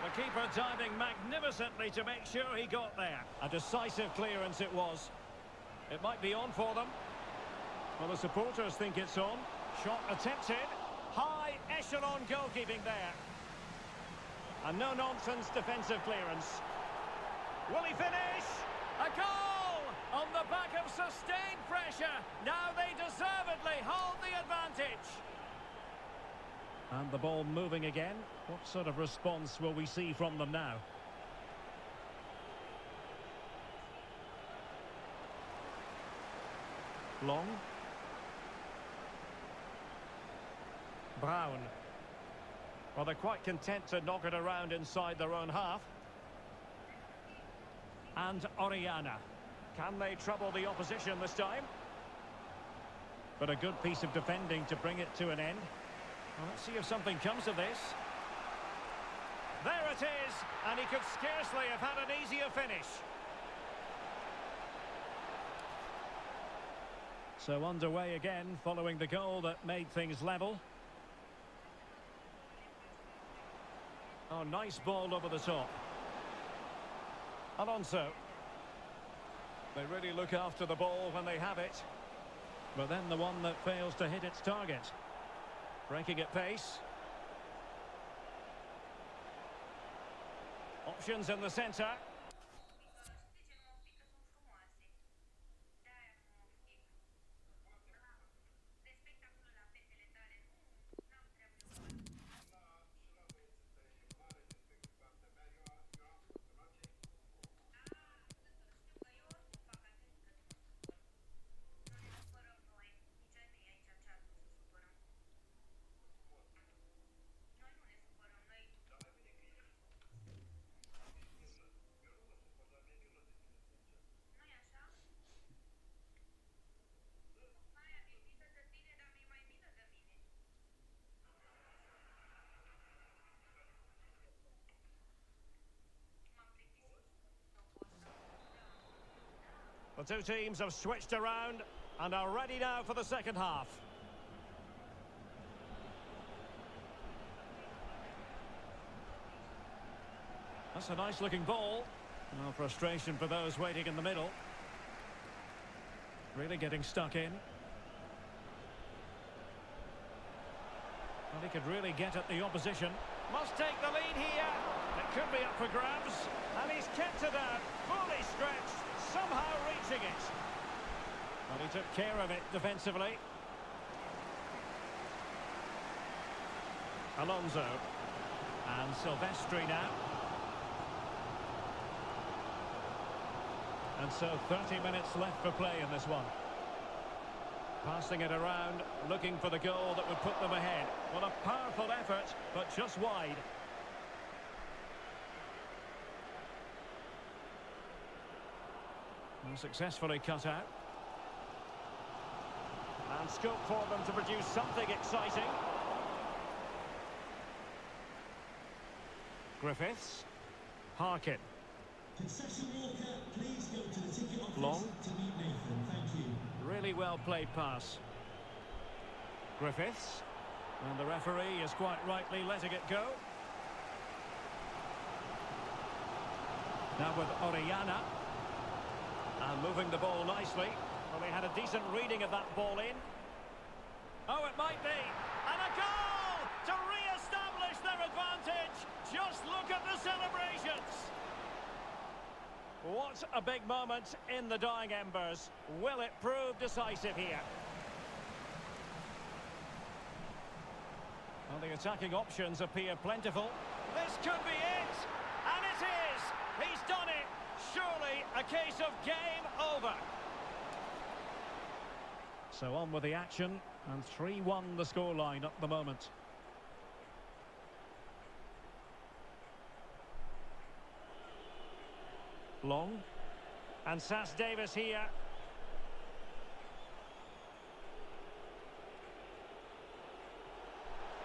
The keeper diving magnificently to make sure he got there. A decisive clearance it was. It might be on for them. Well, the supporters think it's on. Shot attempted. High echelon goalkeeping there. And no-nonsense defensive clearance. Will he finish? A goal! On the back of sustained pressure. Now they deservedly hold the advantage. And the ball moving again. What sort of response will we see from them now? Long. Brown. Well, they're quite content to knock it around inside their own half. And Oriana. Can they trouble the opposition this time? But a good piece of defending to bring it to an end. Well, let's see if something comes of this. There it is, and he could scarcely have had an easier finish. So underway again, following the goal that made things level. Oh, nice ball over the top. Alonso. They really look after the ball when they have it. But then the one that fails to hit its target. Breaking at pace. Options in the centre. The two teams have switched around and are ready now for the second half. That's a nice looking ball. No frustration for those waiting in the middle. Really getting stuck in. Well, he could really get at the opposition. Must take the lead here. It could be up for grabs. And he's kept it out. Fully stretched. Somehow reaching it. But he took care of it defensively. Alonso. And Silvestri now. And so 30 minutes left for play in this one. Passing it around, looking for the goal that would put them ahead. What a powerful effort, but just wide. And successfully cut out. And scope for them to produce something exciting. Griffiths. Harkin. Concession worker, please go to the ticket office Long. to meet Nathan. Thank you. Really well played pass. Griffiths. And the referee is quite rightly letting it go. Now with Oriana. And moving the ball nicely. Well, they had a decent reading of that ball in. Oh, it might be. And a goal to re-establish their advantage. Just look at the celebrations. What a big moment in the dying embers. Will it prove decisive here? Well, the attacking options appear plentiful. This could be it. And it He's done it! Surely a case of game over. So on with the action, and 3-1 the scoreline at the moment. Long. And Sass Davis here.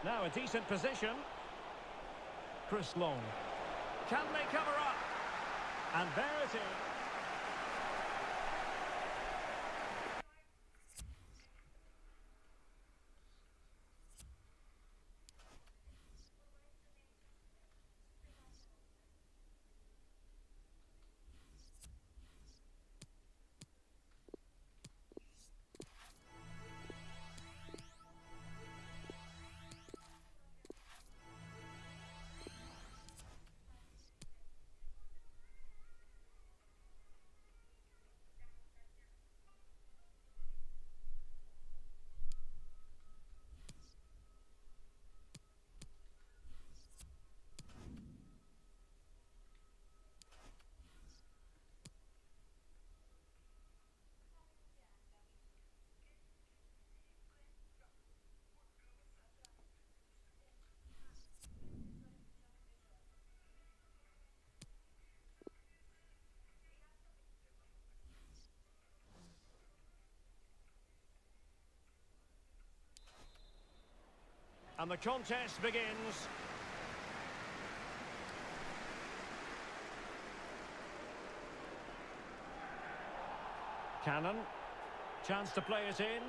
Now a decent position. Chris Long. Can they cover up? And there it is. And the contest begins. Cannon. Chance to play it in.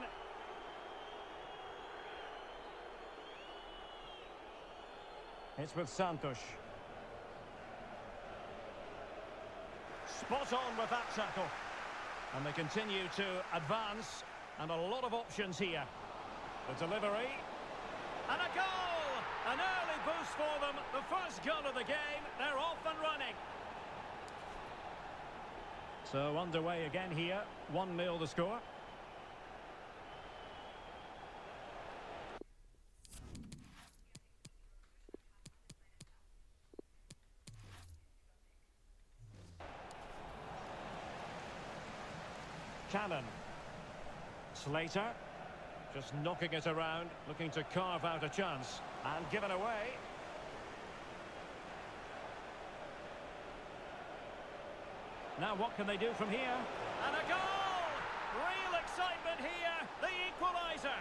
It's with Santos. Spot on with that tackle. And they continue to advance. And a lot of options here. The delivery. And a goal! An early boost for them. The first goal of the game. They're off and running. So underway again here. 1-0 the score. Cannon. Slater. Just knocking it around, looking to carve out a chance. And given away. Now what can they do from here? And a goal! Real excitement here, the equaliser.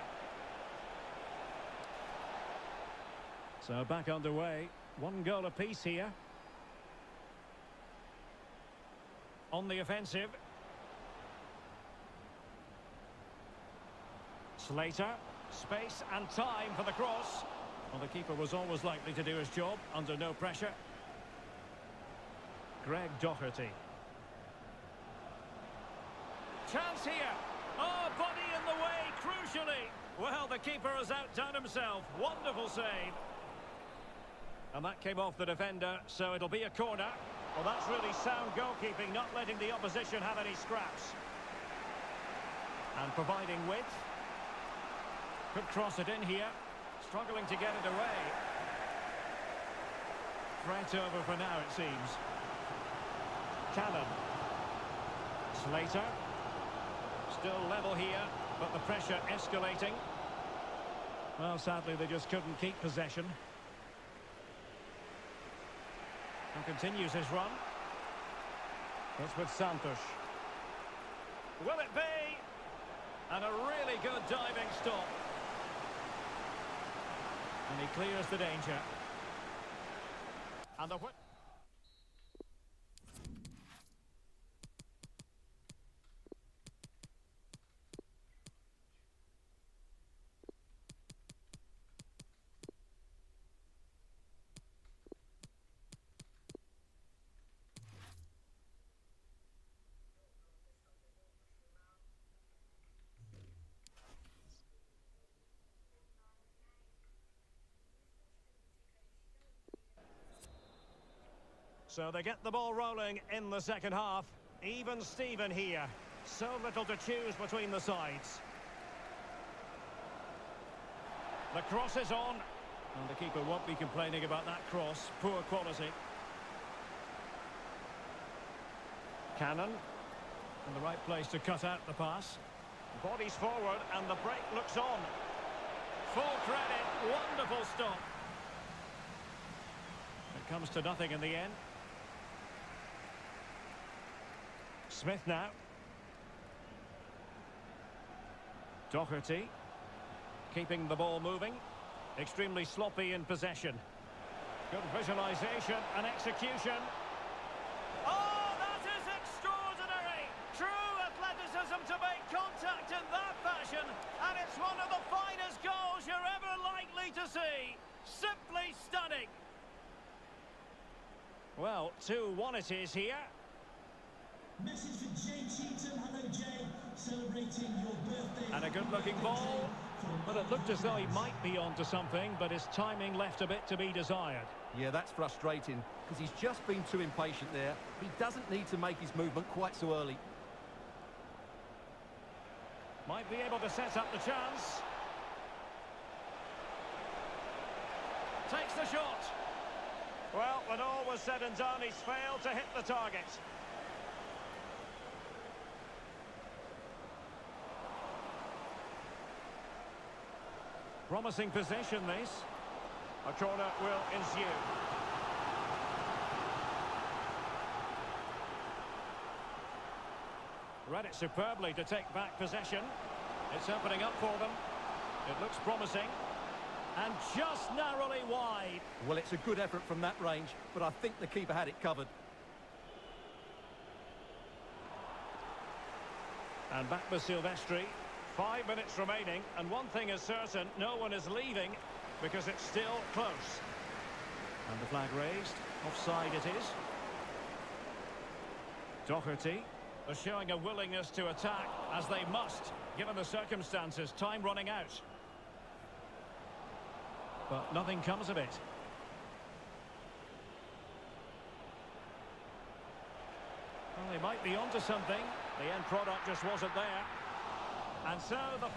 So back underway, 1 goal apiece here. On the offensive. Slater, space and time for the cross. Well, the keeper was always likely to do his job, under no pressure. Greg Doherty. Chance here. Oh, body in the way, crucially. Well, the keeper has outdone himself. Wonderful save. And that came off the defender, so it'll be a corner. Well, that's really sound goalkeeping, not letting the opposition have any scraps. And providing width. Could cross it in here. Struggling to get it away. Threat over for now, it seems. Cannon. Slater. Still level here, but the pressure escalating. Well, sadly, they just couldn't keep possession. And continues his run. It's with Santos. Will it be? And a really good diving stop. And he clears the danger. And the whip. So they get the ball rolling in the second half. Even Steven here. So little to choose between the sides. The cross is on. And the keeper won't be complaining about that cross. Poor quality. Cannon. In the right place to cut out the pass. Bodies forward and the break looks on. Full credit, wonderful stop. It comes to nothing in the end. Smith now. Doherty. Keeping the ball moving. Extremely sloppy in possession. Good visualisation and execution. Oh, that is extraordinary! True athleticism to make contact in that fashion, and it's one of the finest goals you're ever likely to see. Simply stunning. Well, 2-1 it is here. Message for Jay Cheatham. Hello, Jay. Celebrating your birthday. And a good-looking ball. But it looked as though he might be onto something, but his timing left a bit to be desired. Yeah, that's frustrating, because he's just been too impatient there. He doesn't need to make his movement quite so early. Might be able to set up the chance. Takes the shot. Well, when all was said and done, he's failed to hit the target. Promising position, this. A corner will ensue. Read it superbly to take back possession. It's opening up for them. It looks promising. And just narrowly wide. Well, it's a good effort from that range, but I think the keeper had it covered. And back with Silvestri. 5 minutes remaining, and one thing is certain, no one is leaving because it's still close. And the flag raised. Offside it is. Doherty are showing a willingness to attack, as they must, given the circumstances. Time running out. But nothing comes of it. Well, they might be onto something. The end product just wasn't there. And so the...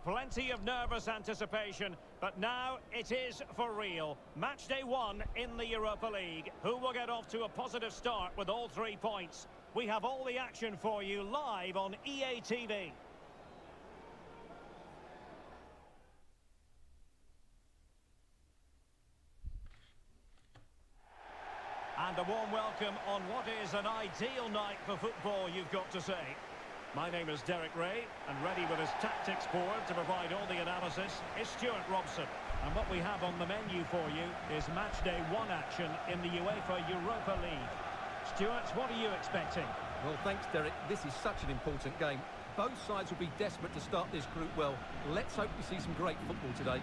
plenty of nervous anticipation, but now it is for real. Match day 1 in the Europa League. Who will get off to a positive start with all 3 points? We have all the action for you live on EA TV. And a warm welcome on what is an ideal night for football, you've got to say. My name is Derek Ray, and ready with his tactics board to provide all the analysis is Stuart Robson. And what we have on the menu for you is matchday 1 action in the UEFA Europa League. Stuart, what are you expecting? Well, thanks, Derek. This is such an important game. Both sides will be desperate to start this group well. Let's hope we see some great football today.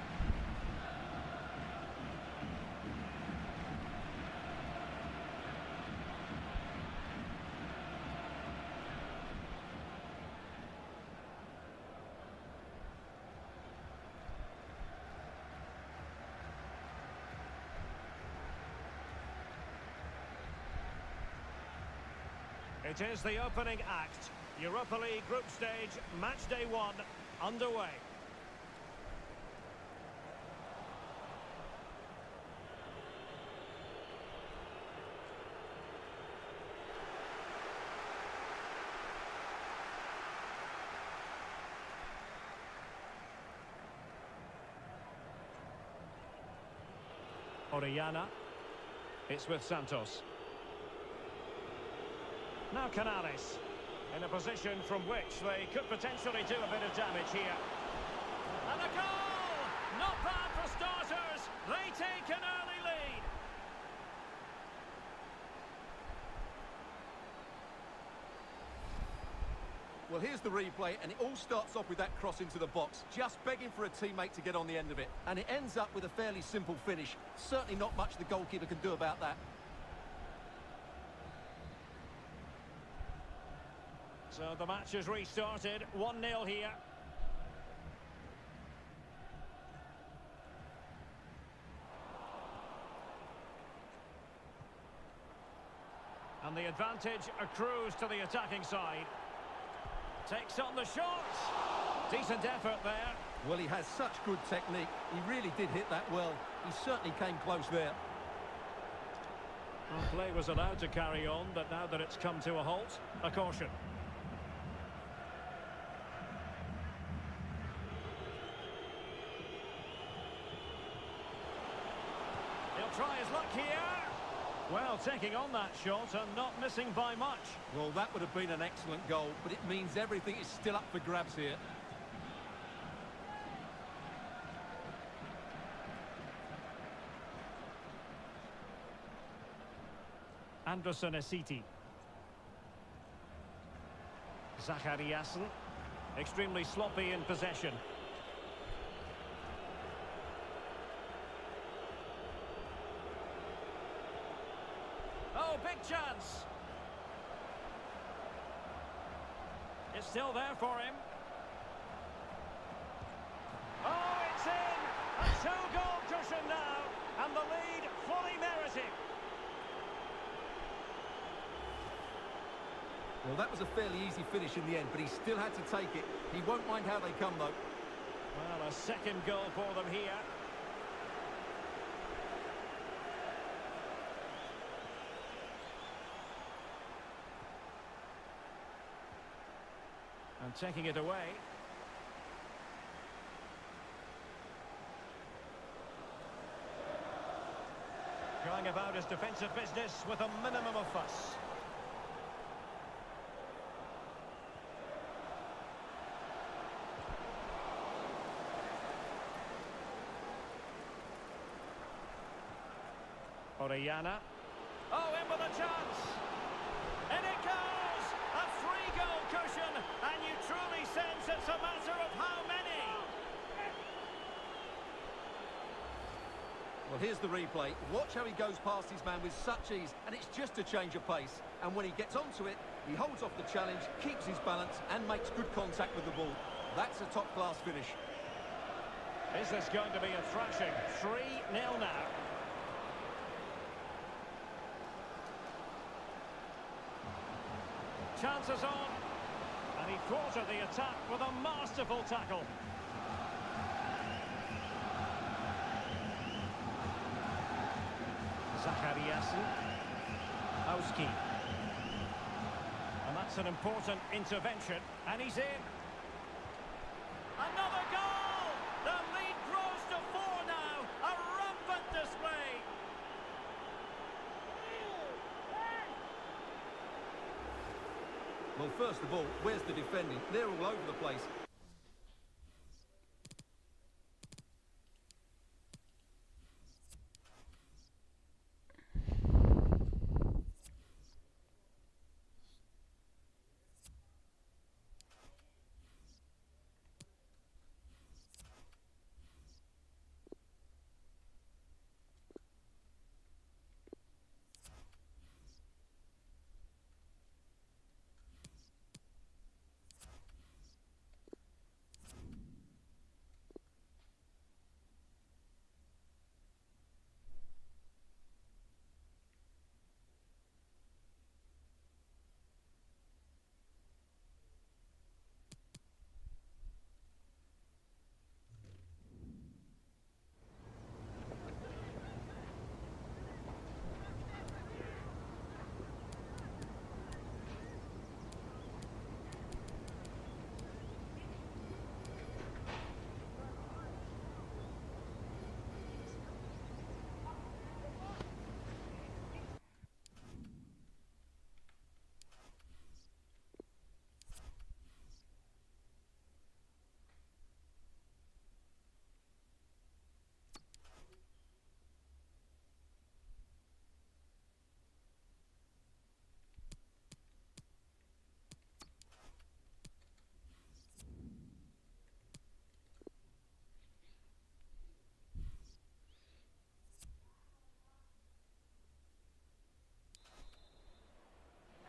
It is the opening act. Europa League group stage, match day 1, underway. Orellana. It's with Santos. Now Canales, in a position from which they could potentially do a bit of damage here. And a goal! Not bad for starters. They take an early lead. Well, here's the replay, and it all starts off with that cross into the box, just begging for a teammate to get on the end of it. And it ends up with a fairly simple finish. Certainly not much the goalkeeper can do about that. So the match has restarted, 1-0 here. And the advantage accrues to the attacking side. Takes on the shot. Decent effort there. Well, he has such good technique. He really did hit that well. He certainly came close there. Well, play was allowed to carry on, but now that it's come to a halt, a caution. Try his luck here. Well, taking on that shot and not missing by much. Well, that would have been an excellent goal, but it means everything is still up for grabs here. Anderson Esiti. Zachariasen. Extremely sloppy in possession. Oh, big chance. It's still there for him. Oh, it's in! A 2-goal cushion now, and the lead fully merited. Well, that was a fairly easy finish in the end, but he still had to take it. He won't mind how they come, though. Well, a second goal for them here. And taking it away. Going about his defensive business with a minimum of fuss. Orellana. Oh, in with a chance. And it goes! A 3-goal cushion, and you truly sense it's a matter of how many. Well, here's the replay. Watch how he goes past his man with such ease, and it's just a change of pace. And when he gets onto it, he holds off the challenge, keeps his balance, and makes good contact with the ball. That's a top-class finish. Is this going to be a thrashing? 3-0 now. Chances on, and he thwarted the attack with a masterful tackle. Kariasen. Oski. And that's an important intervention. And he's in. Another goal! The lead grows to 4 now. A rampant display. Well, first of all, where's the defending? They're all over the place.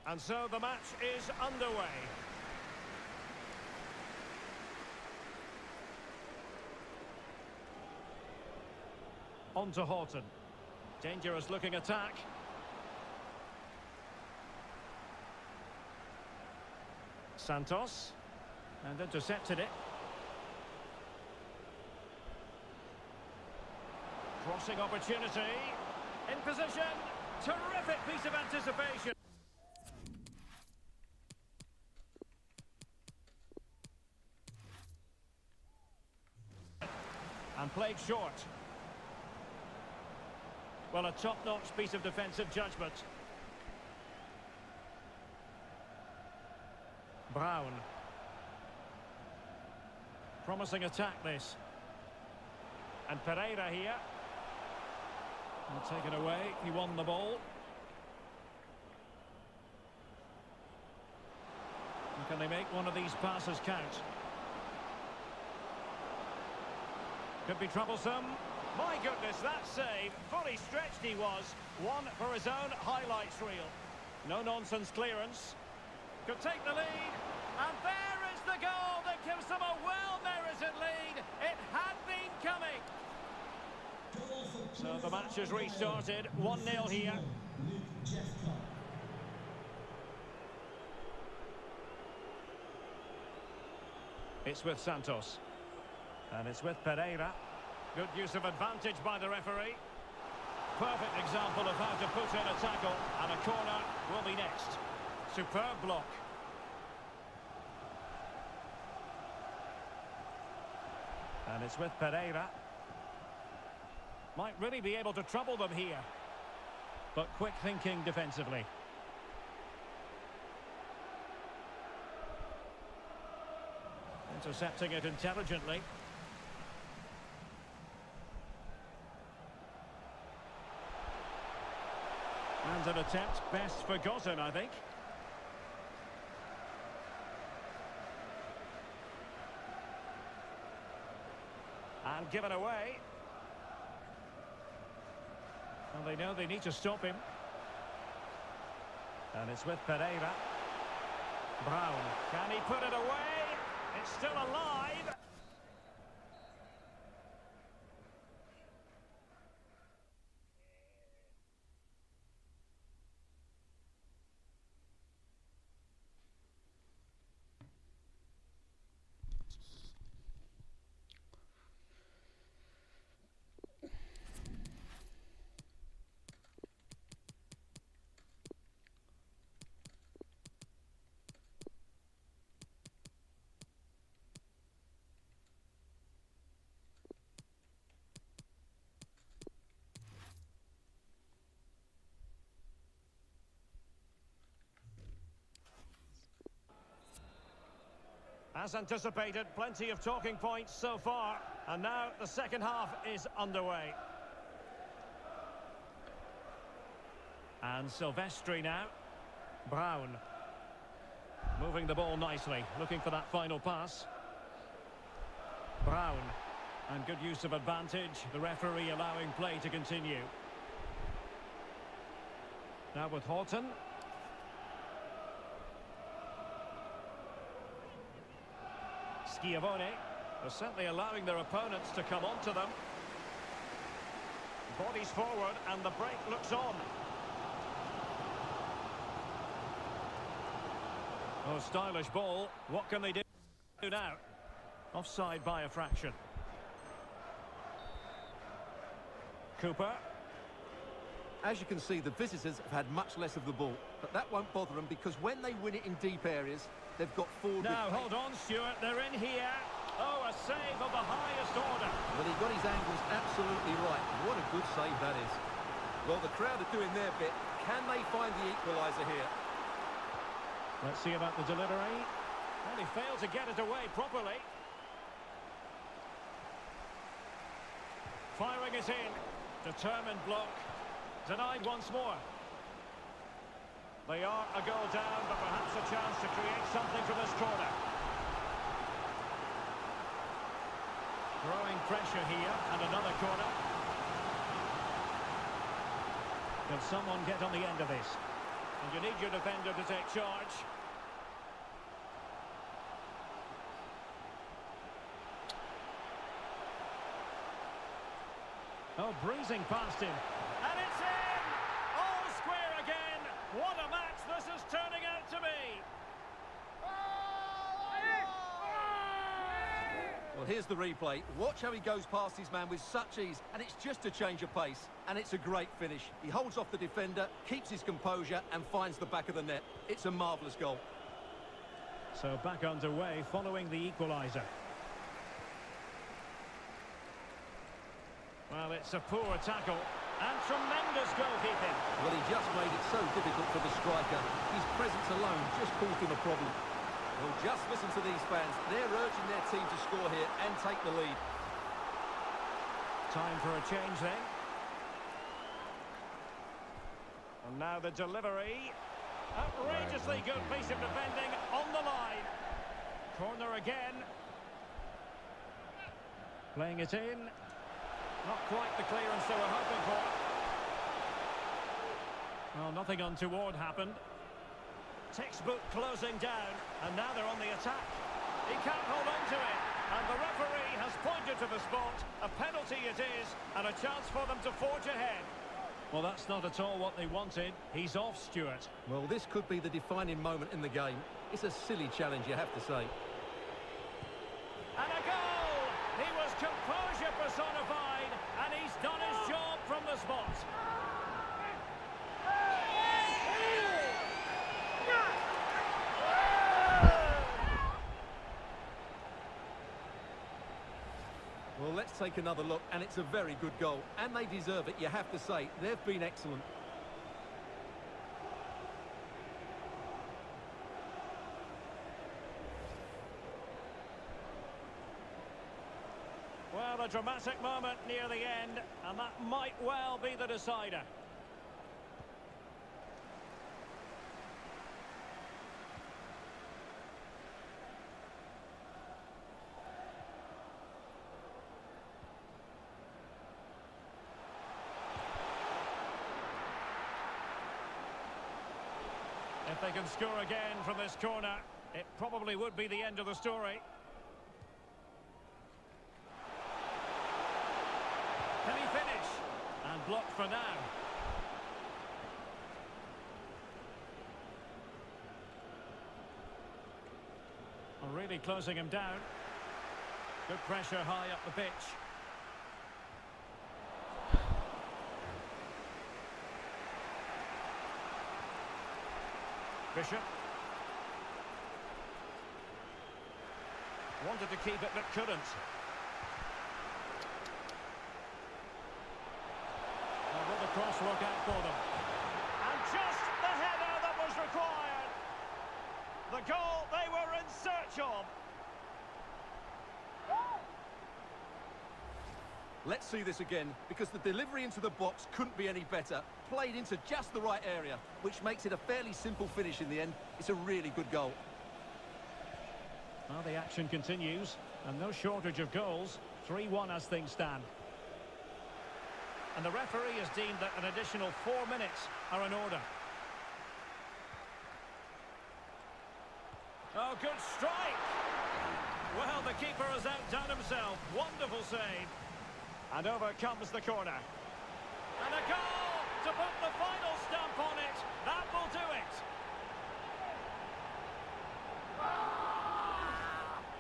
And so the match is underway. On to Horton. Dangerous looking attack. Santos. And intercepted it. Crossing opportunity. In position. Terrific piece of anticipation. And played short. Well, a top-notch piece of defensive judgment. Brown. Promising attack, this. And Pereira here. Will take it away. He won the ball. And can they make one of these passes count? Could be troublesome. My goodness, that save. Fully stretched he was. One for his own highlights reel. No-nonsense clearance. Could take the lead. And there is the goal that gives them a well-merited lead. It had been coming. So the match has restarted. 1-0 here. It's with Santos. And it's with Pereira. Good use of advantage by the referee. Perfect example of how to put in a tackle. And a corner will be next. Superb block. And it's with Pereira. Might really be able to trouble them here. But quick thinking defensively. Intercepting it intelligently. And an attempt best forgotten, I think. And given away. And they know they need to stop him. And it's with Pereira. Brown. Can he put it away? It's still alive. As anticipated, plenty of talking points so far. And now the second half is underway. And Silvestri now. Brown. Moving the ball nicely, looking for that final pass. Brown. And good use of advantage. The referee allowing play to continue. Now with Horton. Schiavone. They're certainly allowing their opponents to come onto them. Bodies forward and the break looks on. Oh, stylish ball. What can they do now? Offside by a fraction. Cooper. As you can see, the visitors have had much less of the ball, but that won't bother them because when they win it in deep areas, they've got four... Now, hold on, Stuart. They're in here. Oh, a save of the highest order. Well, he got his angles absolutely right. What a good save that is. Well, the crowd are doing their bit. Can they find the equaliser here? Let's see about the delivery. Well, he failed to get it away properly. Firing it in. Determined block. Denied once more. They are a goal down, but perhaps a chance to create something from this corner. Growing pressure here, and another corner. Can someone get on the end of this? And you need your defender to take charge. Oh, breezing past him. And it's in! All square again! What a match this is turning out to be! Well, here's the replay. Watch how he goes past his man with such ease, and it's just a change of pace. And it's a great finish. He holds off the defender, keeps his composure, and finds the back of the net. It's a marvellous goal. So back underway following the equaliser. Well, it's a poor tackle and tremendous goalkeeping. Well, he just made it so difficult for the striker. His presence alone just caused him a problem. Well, just listen to these fans. They're urging their team to score here and take the lead. Time for a change then. And now the delivery. Outrageously good piece of defending on the line. Corner again. Playing it in. Not quite the clearance they were hoping for. Well, nothing untoward happened. Textbook closing down, and now they're on the attack. He can't hold on to it, and the referee has pointed to the spot. A penalty it is, and a chance for them to forge ahead. Well, that's not at all what they wanted. He's off, Stuart. Well, this could be the defining moment in the game. It's a silly challenge, you have to say. And a goal! He was composure personified, and he's done his job from the spot. Well, let's take another look, and it's a very good goal. And they deserve it, you have to say. They've been excellent. Well, a dramatic moment near the end, and that might well be the decider. If they can score again from this corner, it probably would be the end of the story. Can he finish? And blocked for now. Well, really closing him down. Good pressure high up the pitch. Bishop. Wanted to keep it but couldn't. Well, will the cross work out for them? And just the header that was required. The goal they were in search of. Let's see this again, because the delivery into the box couldn't be any better. Played into just the right area, which makes it a fairly simple finish in the end. It's a really good goal. Well, the action continues, and no shortage of goals. 3-1 as things stand. And the referee has deemed that an additional 4 minutes are in order. Oh, good strike! Well, the keeper has outdone himself. Wonderful save. And over comes the corner. And a goal to put the final stamp on it. That will do it.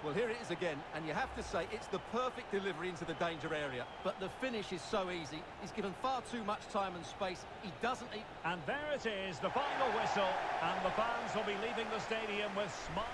Well, here it is again, and you have to say it's the perfect delivery into the danger area. But the finish is so easy. He's given far too much time and space. He doesn't... And there it is, the final whistle. And the fans will be leaving the stadium with smiles.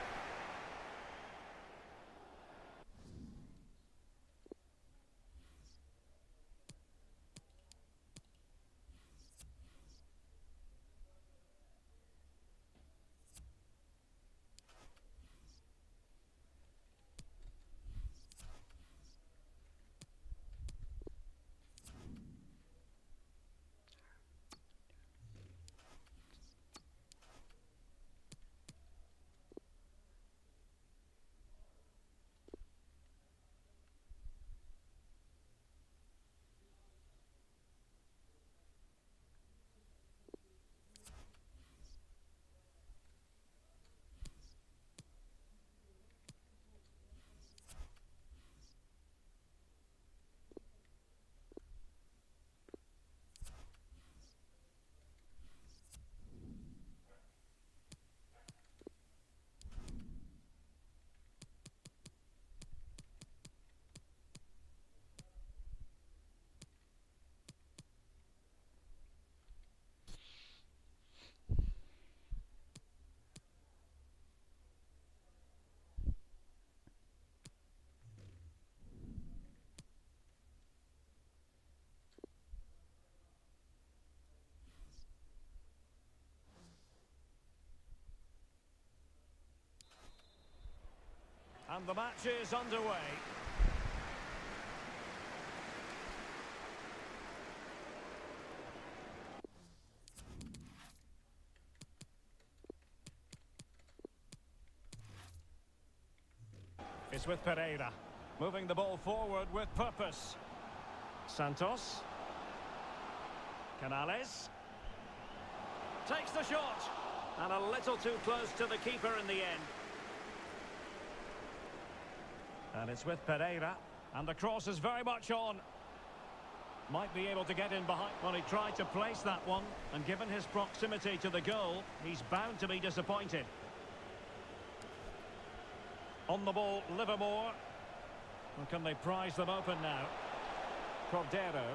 And the match is underway. It's with Pereira. Moving the ball forward with purpose. Santos. Canales. Takes the shot. And a little too close to the keeper in the end. And it's with Pereira. And the cross is very much on. Might be able to get in behind. Well, he tried to place that one. And given his proximity to the goal, he's bound to be disappointed. On the ball, Livermore. And can they prize them open now? Cordero.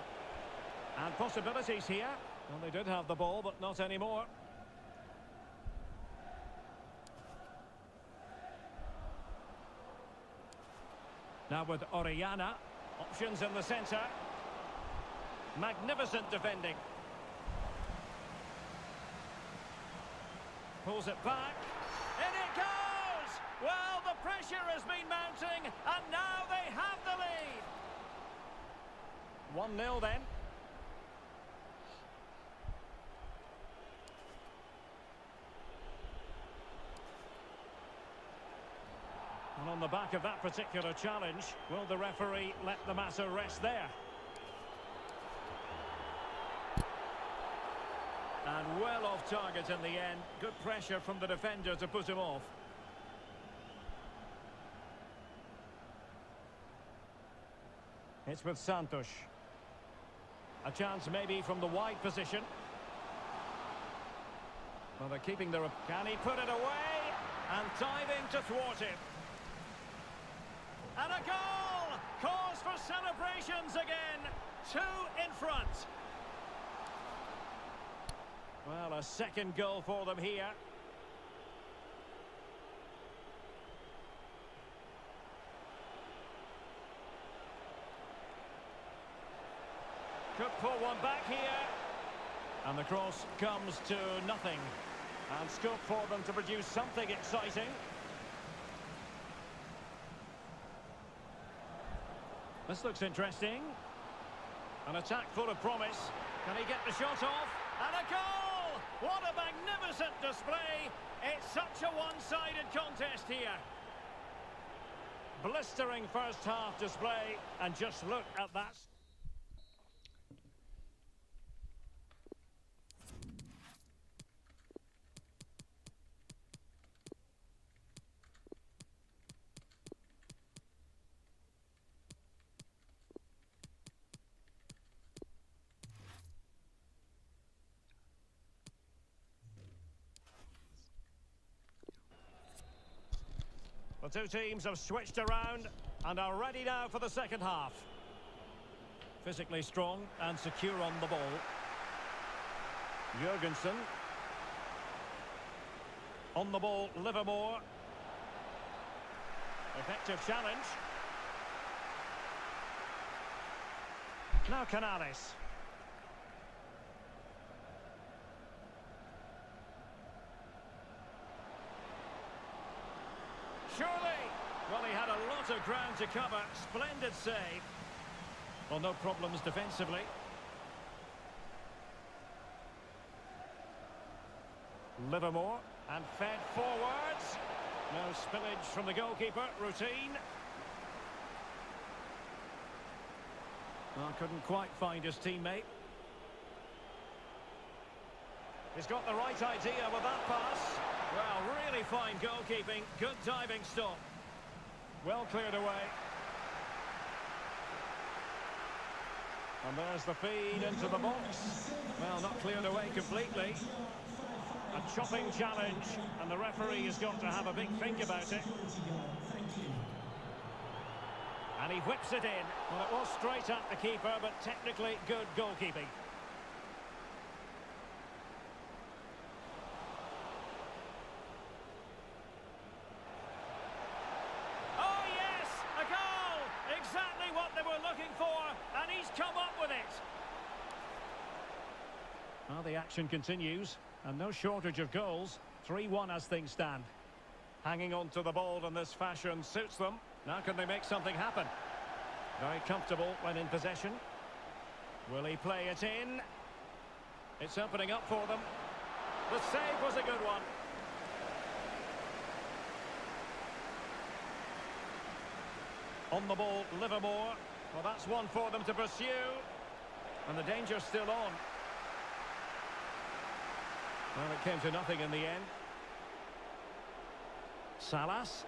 And possibilities here. Well, they did have the ball, but not anymore. Now with Orellana. Options in the centre. Magnificent defending. Pulls it back. In it goes! Well, the pressure has been mounting, and now they have the lead. 1-0 then. And on the back of that particular challenge, will the referee let the matter rest there? And well off target in the end. Good pressure from the defender to put him off. It's with Santos. A chance maybe from the wide position. Well, they're keeping their... Can he put it away? And diving to thwart it. And a goal! Cause for celebrations again. 2 in front. Well, a second goal for them here. Could pull one back here. And the cross comes to nothing. And scope for them to produce something exciting. This looks interesting. An attack full of promise. Can he get the shot off? And a goal! What a magnificent display! It's such a one-sided contest here. Blistering first half display, and just look at that. The two teams have switched around and are ready now for the second half. Physically strong and secure on the ball. Jurgensen. On the ball, Livermore. Effective challenge. Now Canales. Surely! Well, he had a lot of ground to cover. Splendid save. Well, no problems defensively. Livermore, and fed forwards. No spillage from the goalkeeper. Routine. Well, couldn't quite find his teammate. He's got the right idea with that pass. Well, really fine goalkeeping. Good diving stop. Well cleared away. And there's the feed into the box. Well, not cleared away completely. A chopping challenge, and the referee has got to have a big think about it. And he whips it in. Well, it was straight at the keeper, but technically good goalkeeping. Well, the action continues, and no shortage of goals. 3-1 as things stand. Hanging on to the ball in this fashion suits them. Now can they make something happen? Very comfortable when in possession. Will he play it in? It's opening up for them. The save was a good one. On the ball, Livermore. Well, that's one for them to pursue. And the danger's still on. Well, it came to nothing in the end. Salas.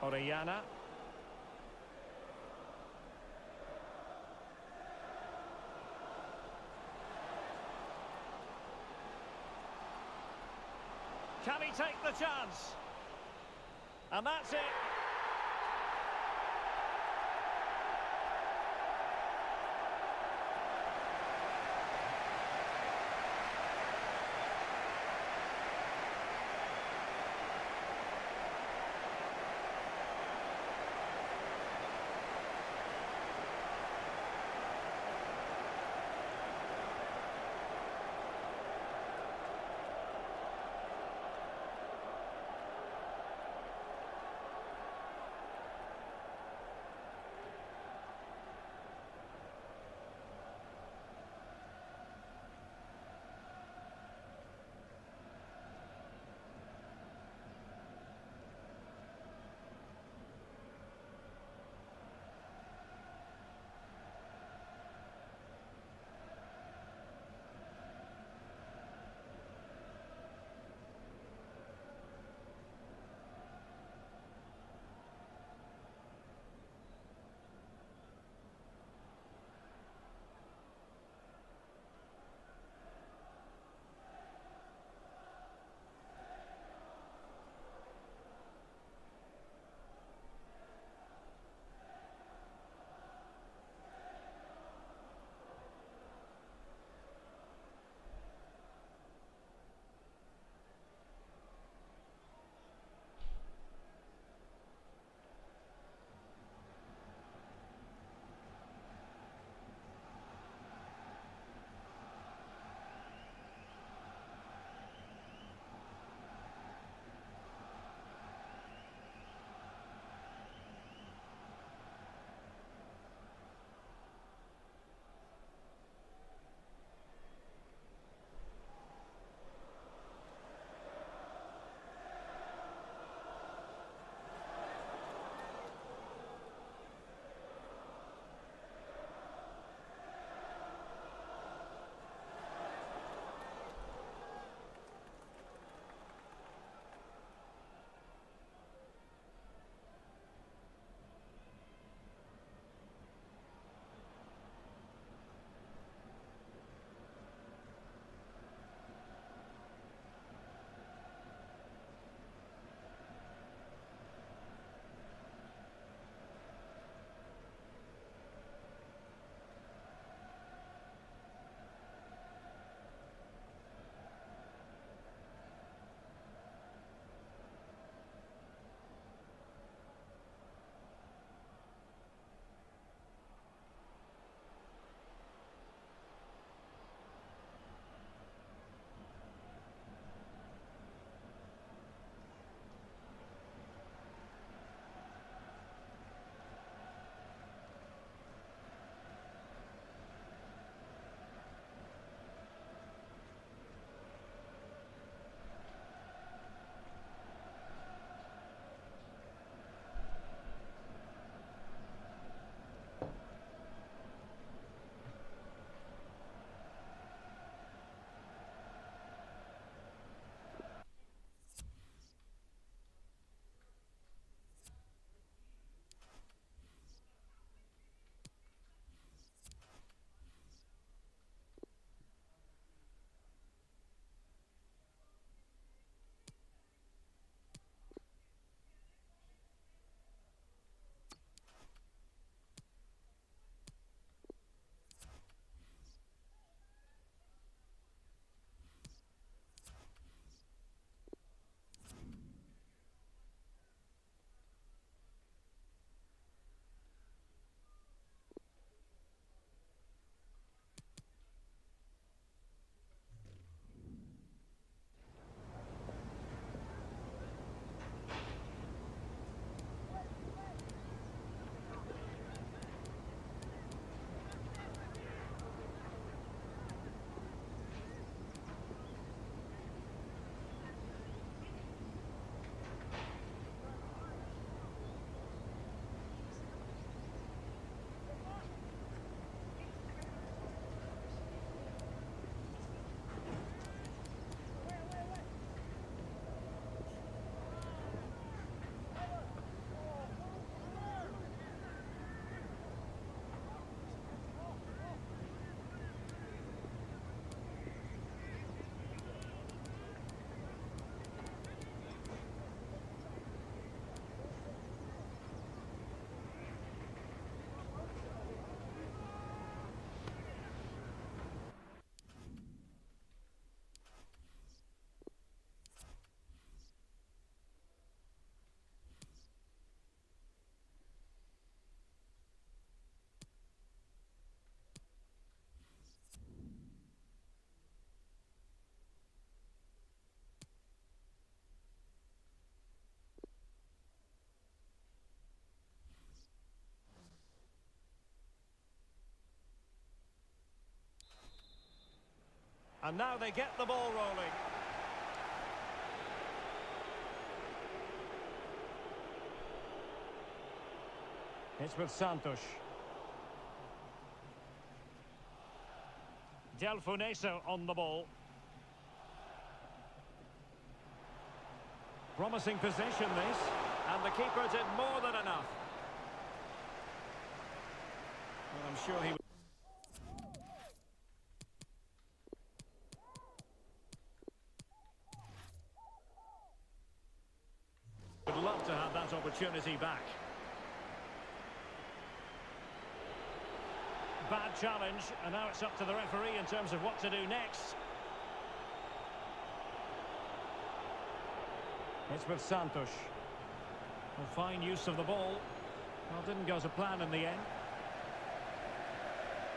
Orellana. Can he take the chance? And that's it. And now they get the ball rolling. It's with Santos. Del Funeso on the ball. Promising position this, and the keeper did more than enough. Well, I'm sure he would love to have that opportunity back. Bad challenge, and now it's up to the referee in terms of what to do next. It's with Santos. A fine use of the ball. Well, didn't go to plan in the end.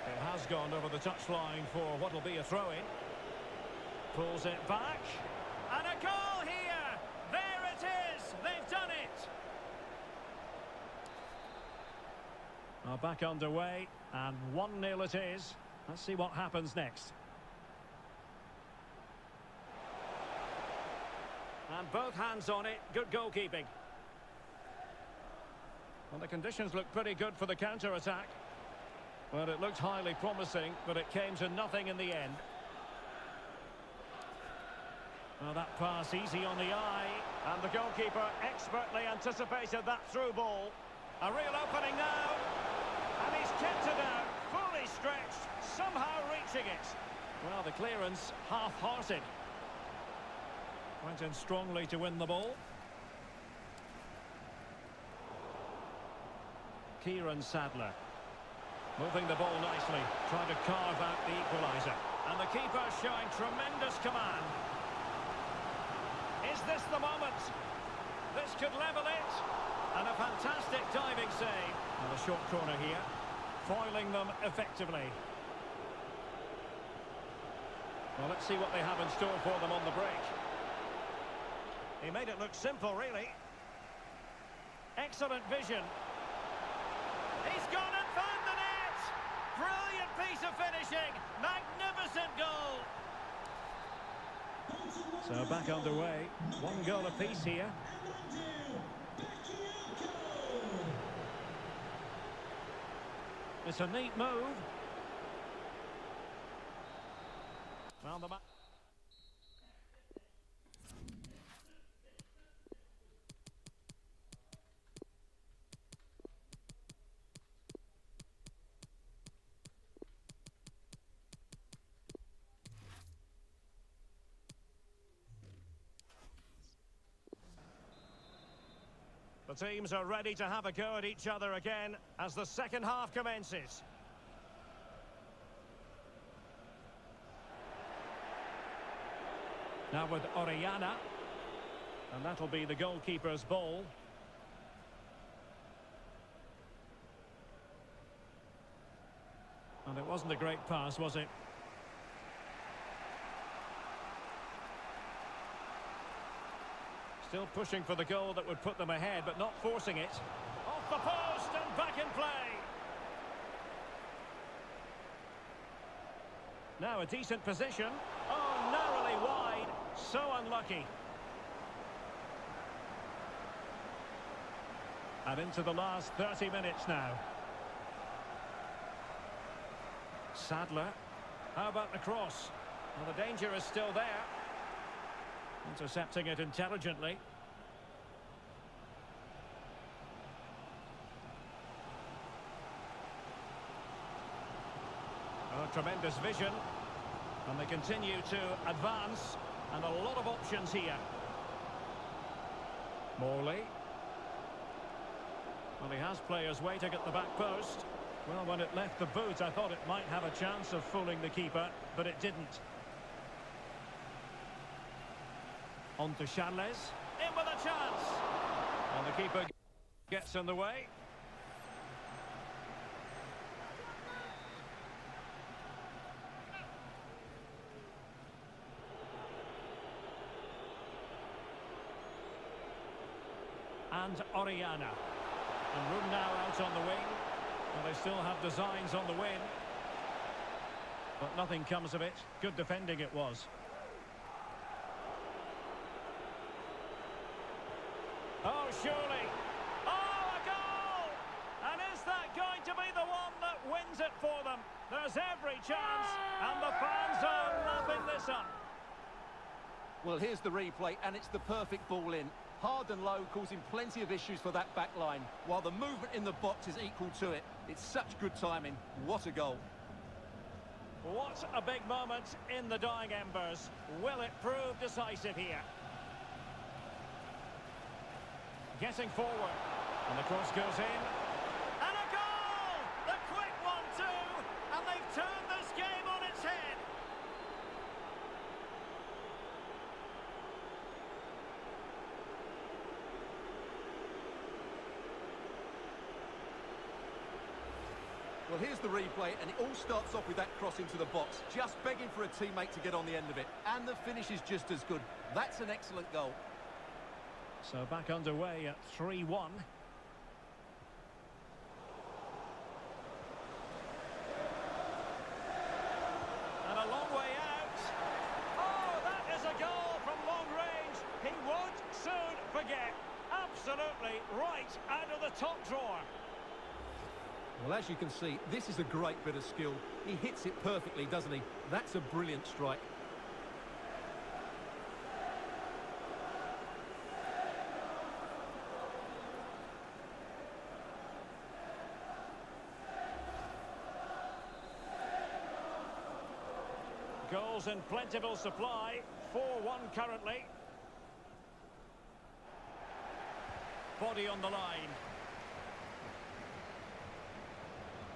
It has gone over the touchline for what will be a throw-in. Pulls it back. And a goal here! There it is! They've done it! Well, back underway, and 1-0 it is. Let's see what happens next. And both hands on it. Good goalkeeping. Well, the conditions look pretty good for the counter-attack. Well, it looked highly promising, but it came to nothing in the end. Well, that pass easy on the eye, and the goalkeeper expertly anticipated that through ball. A real opening now, and he's kept it out, fully stretched, somehow reaching it. Well, the clearance half-hearted. Went in strongly to win the ball. Kieran Sadler. Moving the ball nicely, trying to carve out the equaliser. And the keeper showing tremendous command. Is this the moment? This could level it. And a fantastic diving save. And a short corner here, foiling them effectively. Well, let's see what they have in store for them on the break. He made it look simple, really. Excellent vision. He's gone and found the net! Brilliant piece of finishing! Magnificent goal! So back underway. 1 goal apiece here. It's a neat move. Well, the The teams are ready to have a go at each other again as the second half commences. Now with Orellana. And that'll be the goalkeeper's ball. And it wasn't a great pass, was it? Still pushing for the goal that would put them ahead, but not forcing it. Off the post and back in play. Now a decent position. Oh, narrowly wide. So unlucky. And into the last 30 minutes now. Sadler. How about the cross? Well, the danger is still there. Intercepting it intelligently. Oh, tremendous vision. And they continue to advance. And a lot of options here. Morley. Well, he has players waiting at the back post. Well, when it left the boot, I thought it might have a chance of fooling the keeper, but it didn't. On to Charles. In with a chance. And the keeper gets in the way. And Orellana. And room now out on the wing. Well, they still have designs on the win. But nothing comes of it. Good defending it was. Oh, surely. Oh, a goal! And is that going to be the one that wins it for them? There's every chance, and the fans are lapping this up. Well, here's the replay, and it's the perfect ball in. Hard and low, causing plenty of issues for that back line, while the movement in the box is equal to it. It's such good timing. What a goal. What a big moment in the dying embers. Will it prove decisive here? Getting forward, and the cross goes in. And a goal! The quick one too! And they've turned this game on its head. Well, here's the replay, and it all starts off with that cross into the box, just begging for a teammate to get on the end of it. And the finish is just as good. That's an excellent goal. So back underway at 3-1. And a long way out. Oh, that is a goal from long range. He won't soon forget. Absolutely right out of the top drawer. Well, as you can see, this is a great bit of skill. He hits it perfectly, doesn't he? That's a brilliant strike. Goals in plentiful supply. 4-1 currently. Body on the line.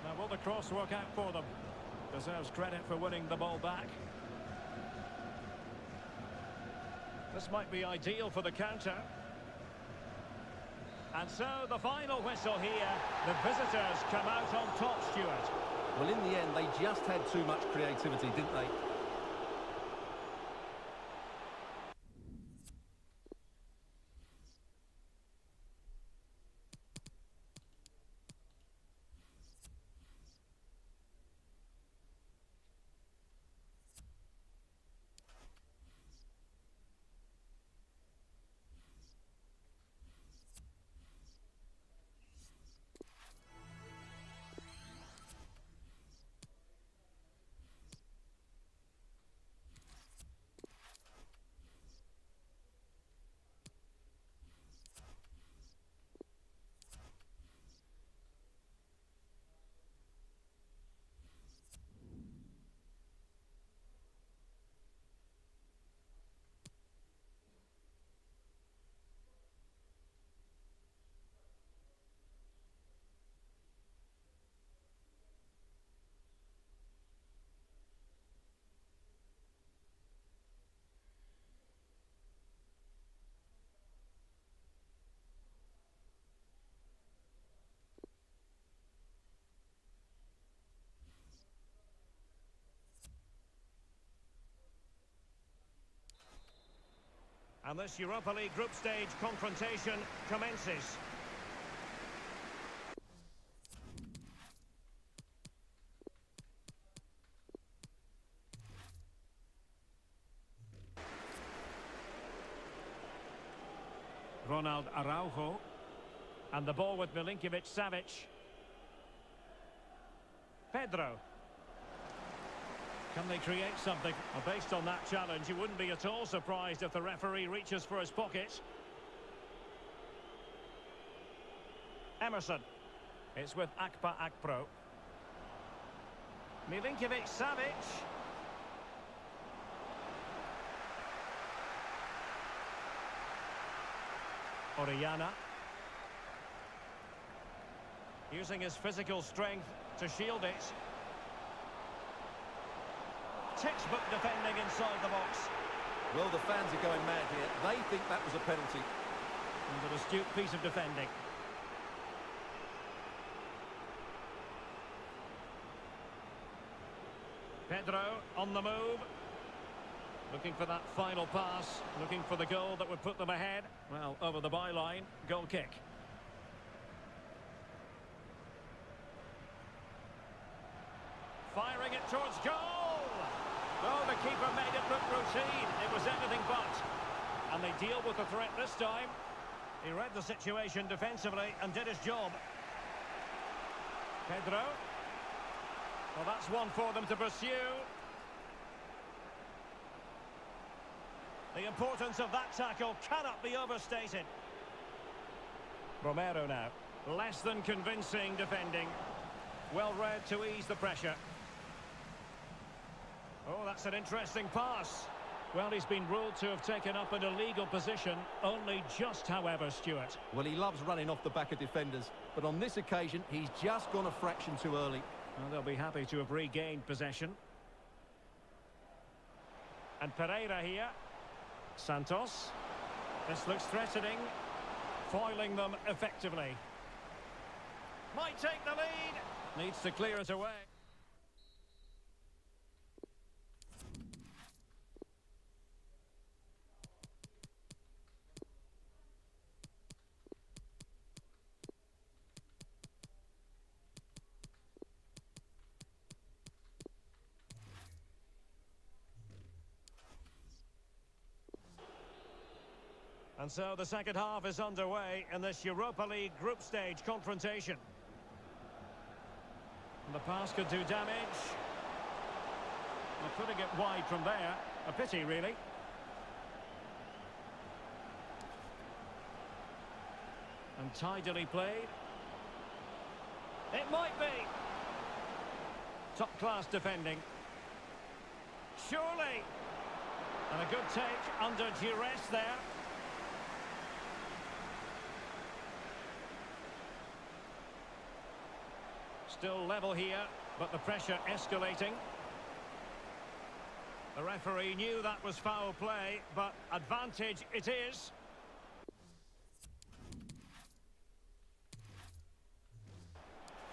Now, will the cross work out for them? Deserves credit for winning the ball back. This might be ideal for the counter. And so, the final whistle here. The visitors come out on top, Stuart. Well, in the end, they just had too much creativity, didn't they? And this Europa League group stage confrontation commences. Ronald Araujo. And the ball with Milinkovic-Savic. Pedro. Can they create something? Well, based on that challenge, you wouldn't be at all surprised if the referee reaches for his pocket. Emerson. It's with Akpa Akpro. Milinkovic-Savic. Orellana. Using his physical strength to shield it. Textbook defending inside the box. Well, the fans are going mad here. They think that was a penalty. And an astute piece of defending. Pedro on the move. Looking for that final pass. Looking for the goal that would put them ahead. Well, over the byline. Goal kick. Firing it towards goal! Oh, the keeper made it look routine. It was anything but. And they deal with the threat this time. He read the situation defensively and did his job. Pedro. Well, that's one for them to pursue. The importance of that tackle cannot be overstated. Romero now. Less than convincing defending. Well read to ease the pressure. Oh, that's an interesting pass. Well, he's been ruled to have taken up an illegal position. Only just, however, Stuart. Well, he loves running off the back of defenders, but on this occasion, he's just gone a fraction too early. Well, they'll be happy to have regained possession. And Pereira here. Santos. This looks threatening. Foiling them effectively. Might take the lead. Needs to clear it away. And so the second half is underway in this Europa League group stage confrontation. And the pass could do damage. Well, putting it wide from there. A pity, really. And tidily played. It might be. Top-class defending. Surely. And a good take under duress there. Still level here, but the pressure escalating. The referee knew that was foul play, but advantage it is.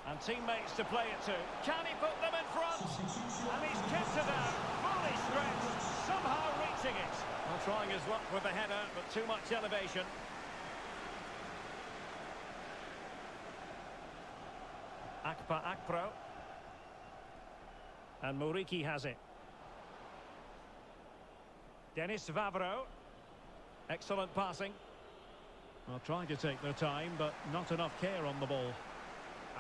And teammates to play it to. Can he put them in front? And he's kept it out, fully stretched, somehow reaching it. Well, trying his luck with the header, but too much elevation. Akpro. And Muriqi has it. Denis Vavro. Excellent passing. Well, trying to take their time, but not enough care on the ball.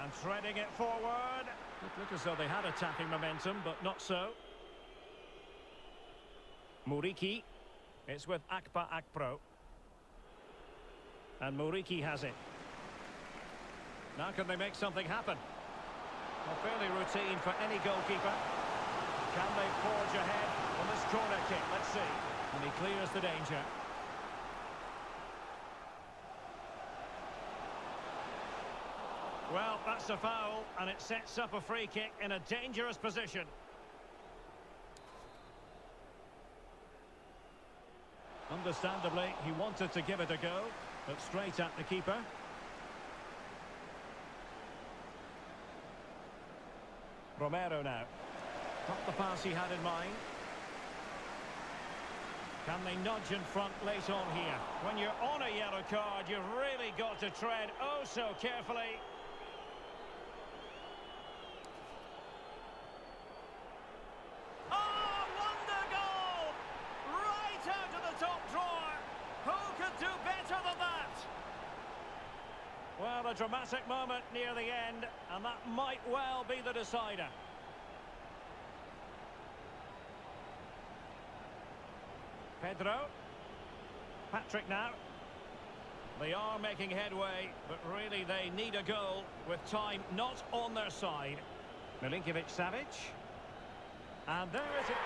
And threading it forward. It looked as though they had attacking momentum, but not so. Muriqi. It's with Akpro. And Muriqi has it. Now can they make something happen? Well, fairly routine for any goalkeeper. Can they forge ahead on this corner kick? Let's see. And he clears the danger. Well, that's a foul, and it sets up a free kick in a dangerous position. Understandably, he wanted to give it a go, but straight at the keeper. Romero now. Not the pass he had in mind. Can they nudge in front late on here? When you're on a yellow card, you've really got to tread oh so carefully. Oh, wonder goal! Right out of the top drawer. Who could do better than that? Well, a dramatic moment near the end, and that might well be the decider. Pedro. Patrick now. They are making headway, but really they need a goal with time not on their side. Milinkovic-Savic. And there it is.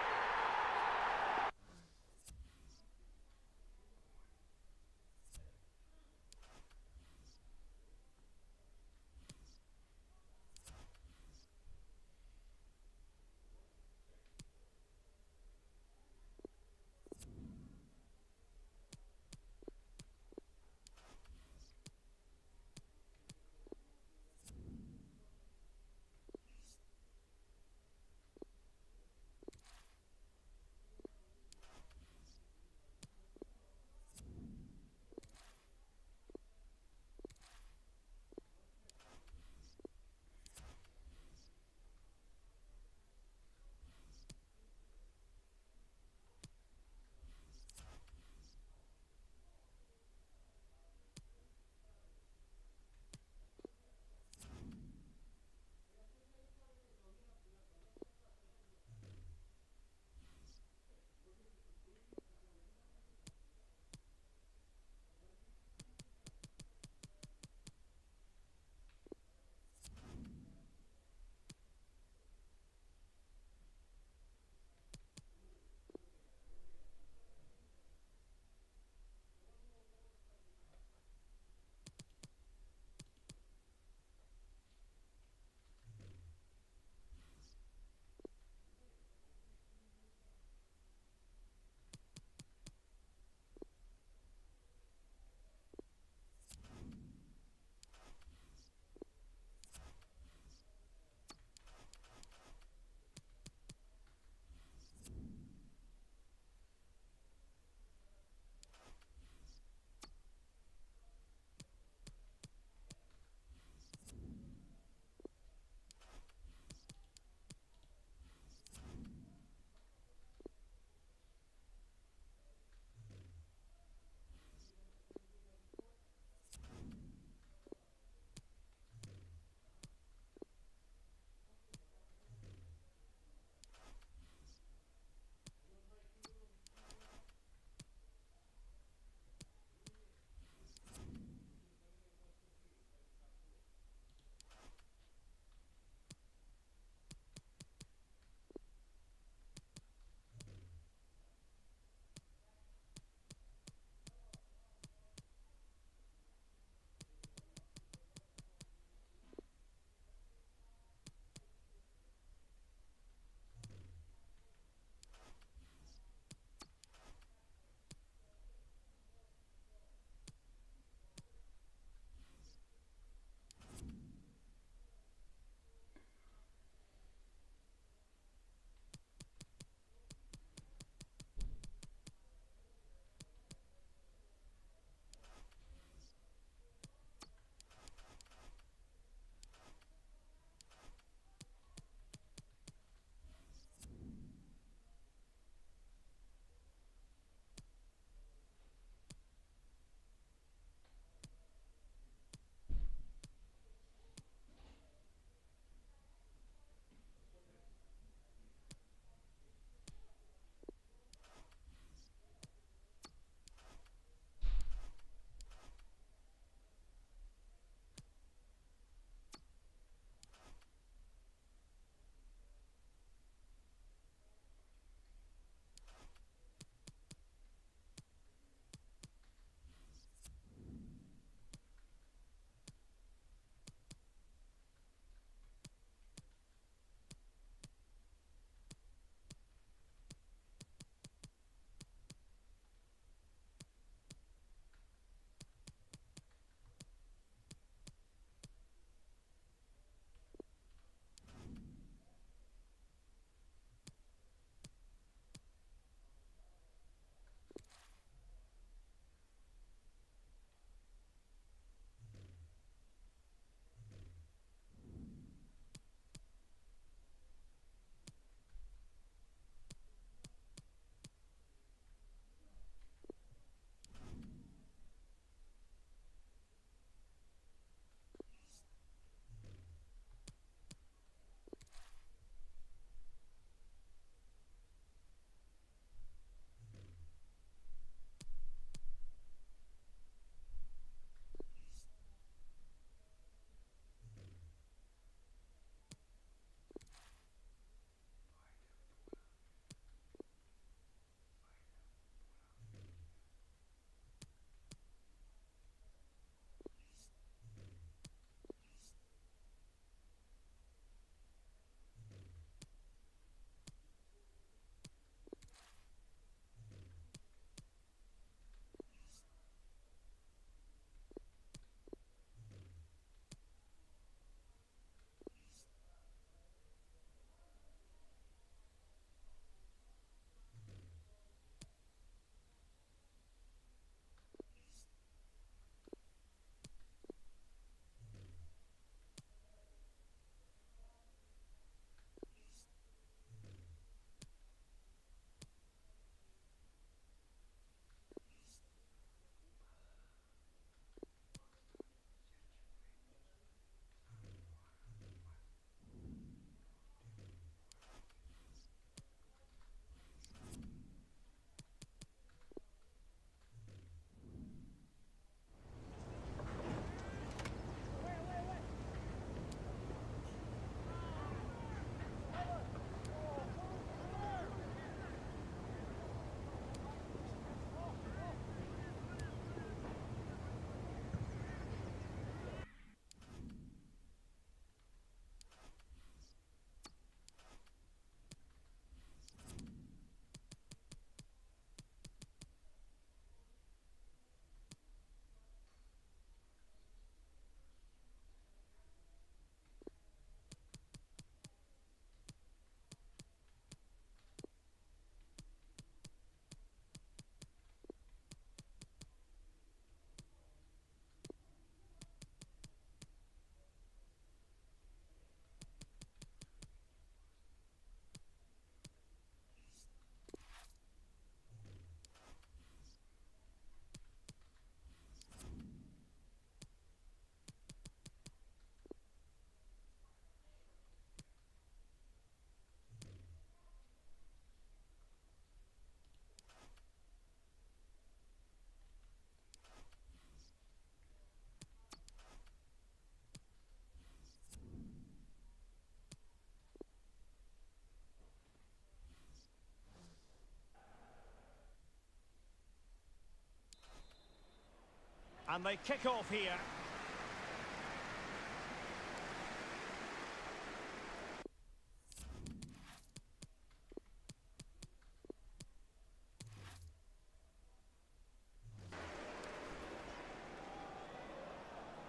And they kick off here.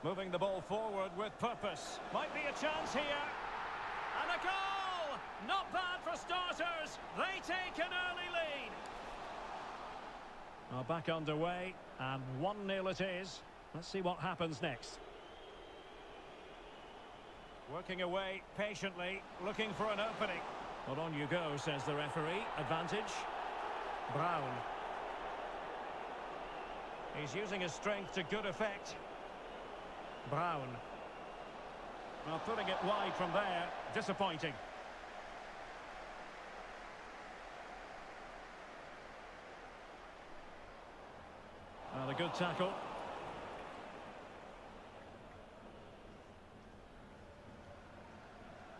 Moving the ball forward with purpose. Might be a chance here. And a goal! Not bad for starters. They take an early lead. Well, back underway, and 1-0 it is. Let's see what happens next. Working away patiently, looking for an opening. Well, on you go, says the referee. Advantage. Brown. He's using his strength to good effect. Brown. Well, putting it wide from there. Disappointing. Well, a good tackle.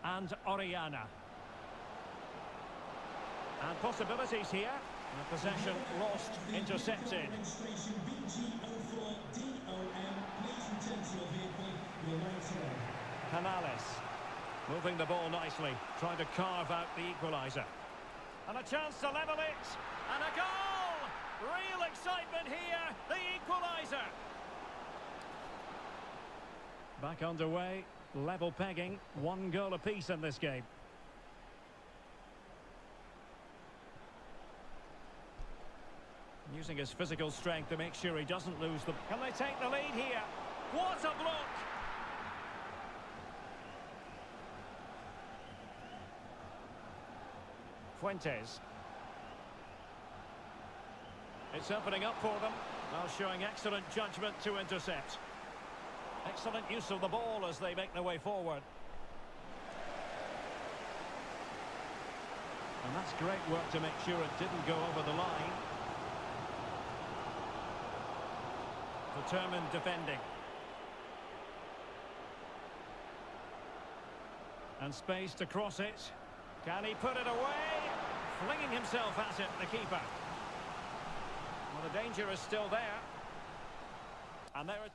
And Oriana. And possibilities here. The possession lost, intercepted. Registration BG04DOM. Please return to your vehicle. Your rights away. Canales. Moving the ball nicely. Trying to carve out the equaliser. And a chance to level it. And a goal! Real excitement here. The equaliser. Back underway. Level pegging. 1 goal apiece in this game. Using his physical strength to make sure he doesn't lose the... Can they take the lead here? What a block! Fuentes. It's opening up for them. Now showing excellent judgment to intercept. Excellent use of the ball as they make their way forward. And that's great work to make sure it didn't go over the line. Determined defending. And space to cross it. Can he put it away? Flinging himself at it, the keeper. Well, the danger is still there. And there it...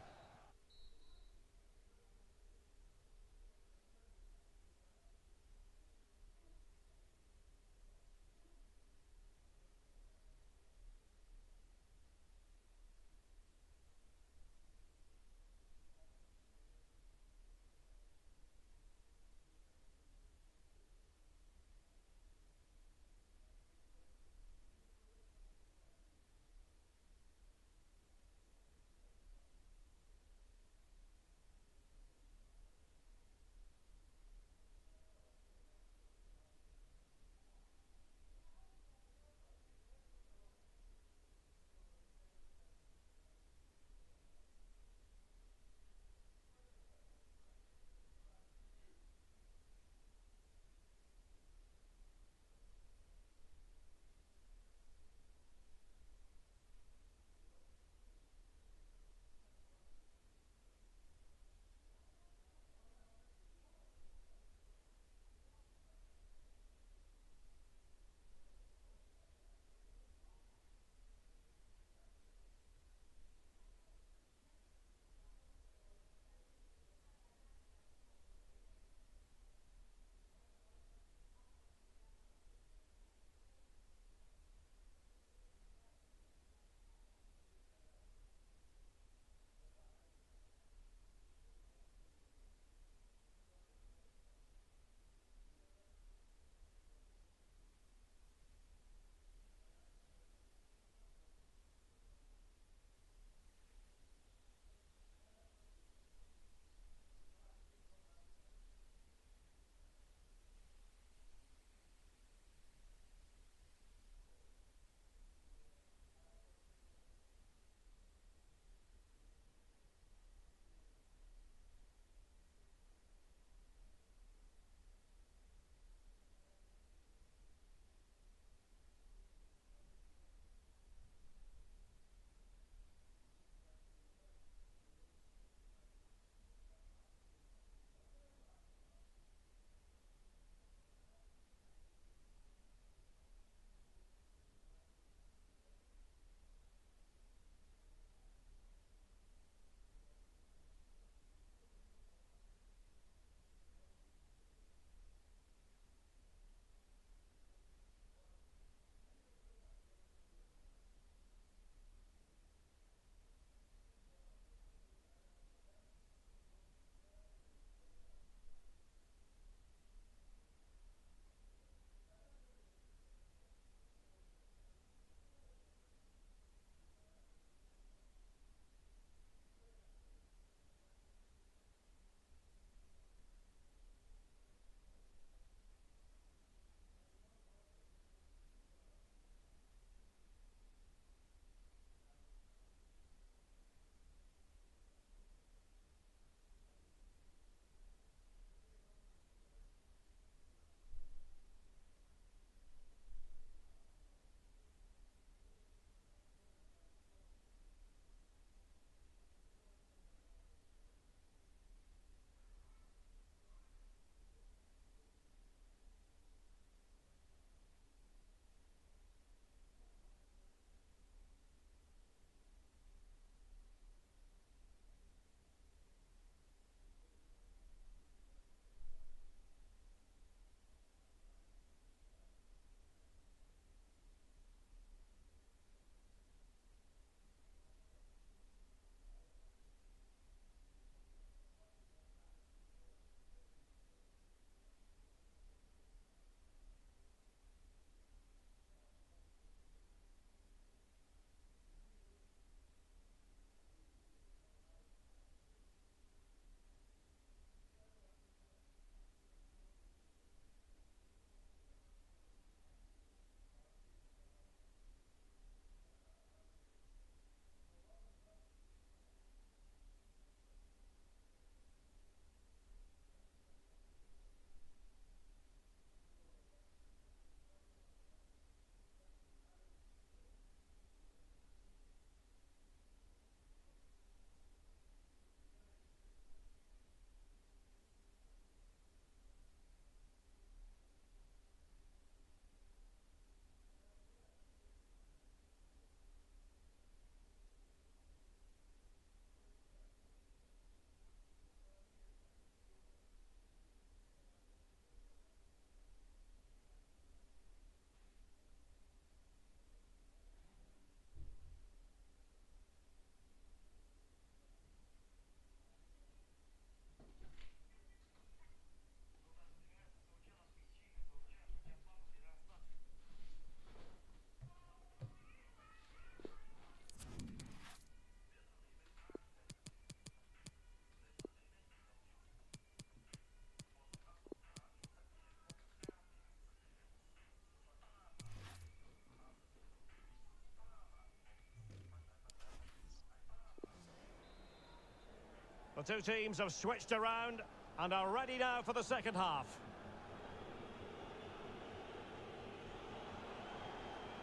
two teams have switched around and are ready now for the second half.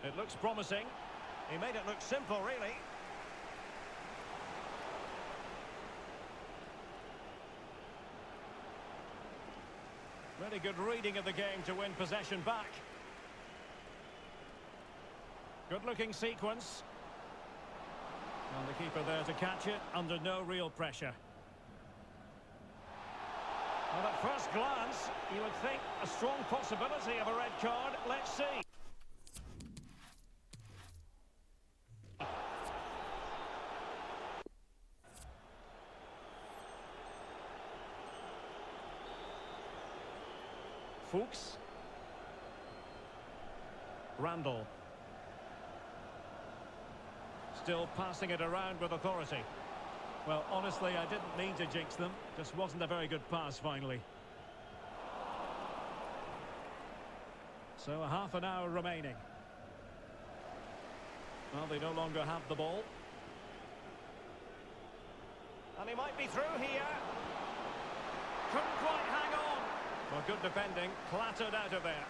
It looks promising. He made it look simple, really. Really good reading of the game to win possession back. Good-looking sequence. And the keeper there to catch it under no real pressure. Well, at first glance, you would think a strong possibility of a red card. Let's see. Fuchs. Randall. Still passing it around with authority. Well, honestly, I didn't mean to jinx them. Just wasn't a very good pass, finally. So, a half an hour remaining. Well, they no longer have the ball. And he might be through here. Couldn't quite hang on. Well, good defending, clattered out of there.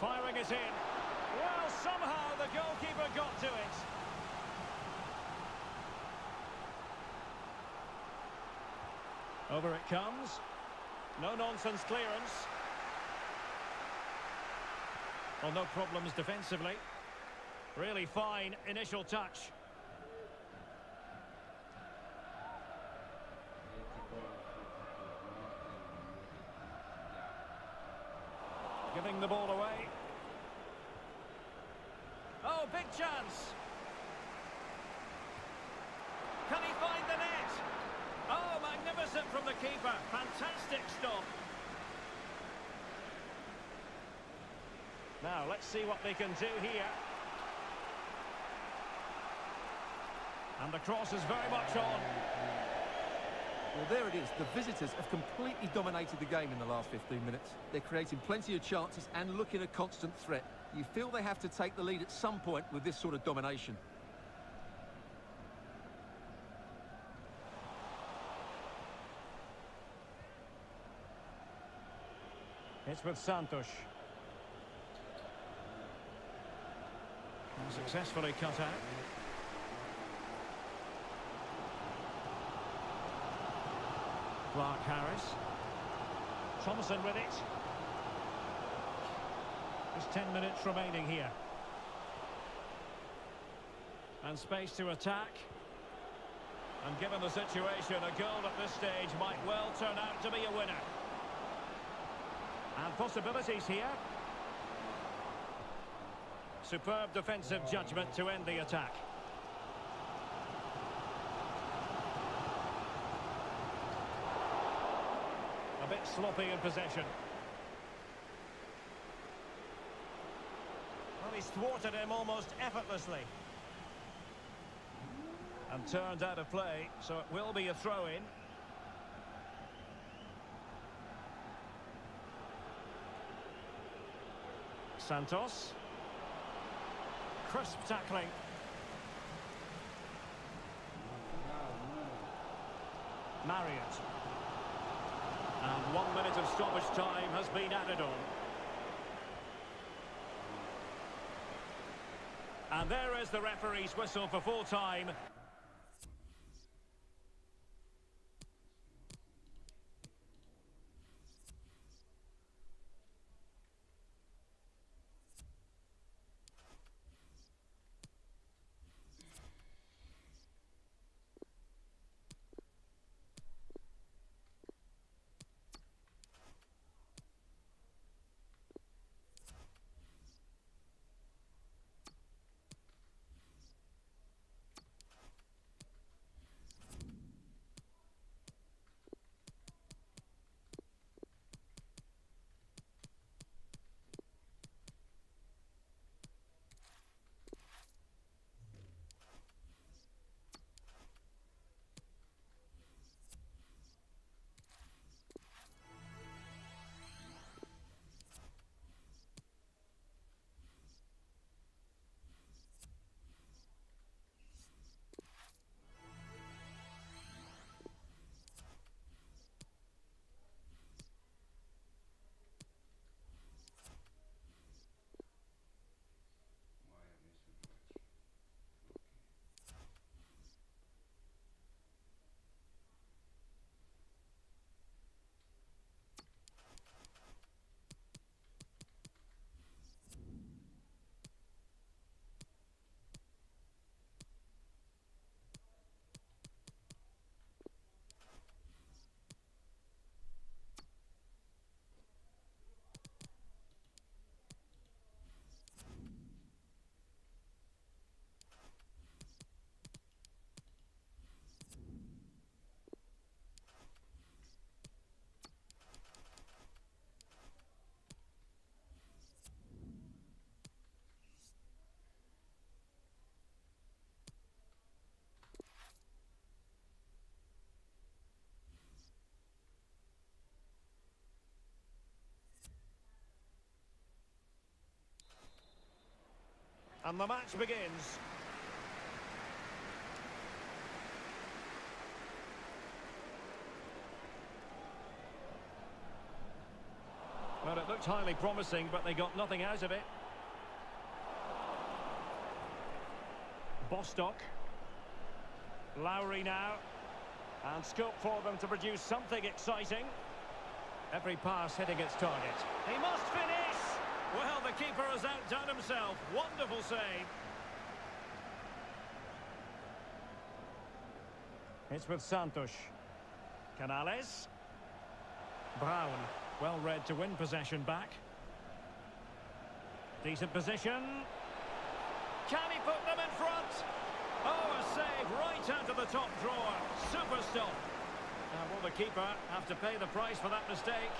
Firing it in. Well, somehow the goalkeeper got to it. Over it comes. No-nonsense clearance. Well, no problems defensively. Really fine initial touch. Giving the ball away. Oh, big chance. Can he find the net? Oh, magnificent from the keeper. Fantastic stop. Now, let's see what they can do here. And the cross is very much on. Well, there it is. The visitors have completely dominated the game in the last 15 minutes. They're creating plenty of chances and looking a constant threat. You feel they have to take the lead at some point with this sort of domination. It's with Santos. And successfully cut out. Clark Harris. Thompson with it. Just 10 minutes remaining here. And space to attack. And given the situation, a goal at this stage might well turn out to be a winner. And possibilities here. Superb defensive judgment to end the attack. A bit sloppy in possession. Well, he's thwarted him almost effortlessly. And turned out of play, so it will be a throw-in. Santos. Crisp tackling. Marriott. And 1 minute of stoppage time has been added on. And there is the referee's whistle for full time. And the match begins. Well, it looked highly promising, but they got nothing out of it. Bostock. Lowry now. And scope for them to produce something exciting. Every pass hitting its target. He must finish! Well, the keeper has outdone himself. Wonderful save. It's with Santos. Canales. Brown. Well read to win possession back. Decent position. Can he put them in front? Oh, a save right out of the top drawer. Super stop. Now, will the keeper have to pay the price for that mistake?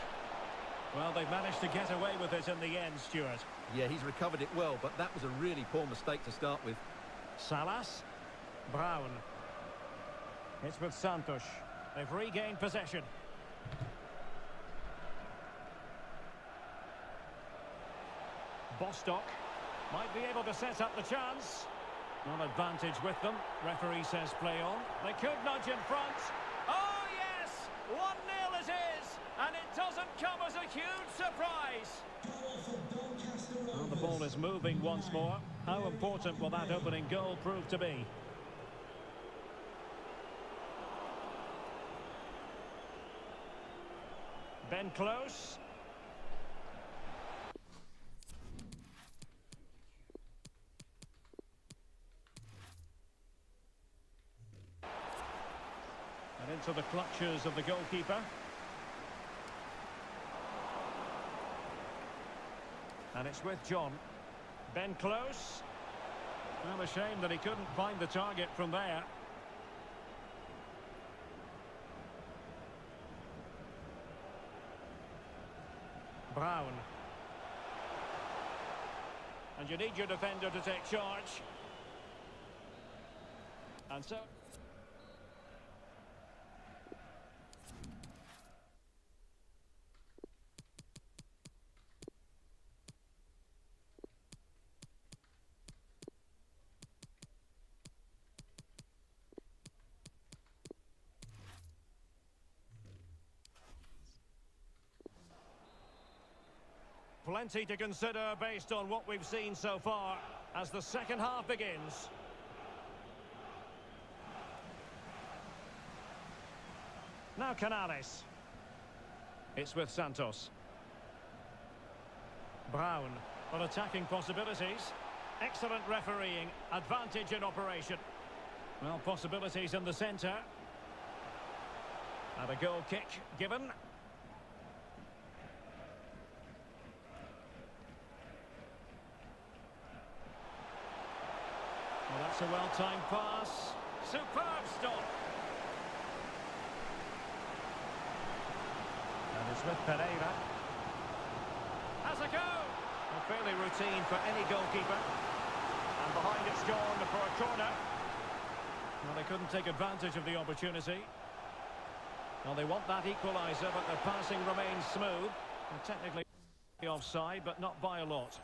Well, they've managed to get away with it in the end, Stuart. Yeah, he's recovered it well, but that was a really poor mistake to start with. Salas. Brown. It's with Santos. They've regained possession. Bostock might be able to set up the chance. Not advantage with them. Referee says play on. They could nudge in front. Oh, yes! 1-0 it is! And it doesn't come as a huge surprise. Well, the ball is moving once more. How important will that opening goal prove to be? Ben Close. And into the clutches of the goalkeeper. And it's with John. Ben Close. Well, a shame that he couldn't find the target from there. Brown. And you need your defender to take charge. And so... Plenty to consider based on what we've seen so far as the second half begins. Now Canales. It's with Santos. Brown. On attacking possibilities. Excellent refereeing. Advantage in operation. Well, possibilities in the centre. And a goal kick given. Well, that's a well-timed pass. Superb stop. And it's with Pereira. Has a go. Well, fairly routine for any goalkeeper. And behind it's gone for a corner. Well, they couldn't take advantage of the opportunity. Well, they want that equaliser, but their passing remains smooth. And technically offside, but not by a lot.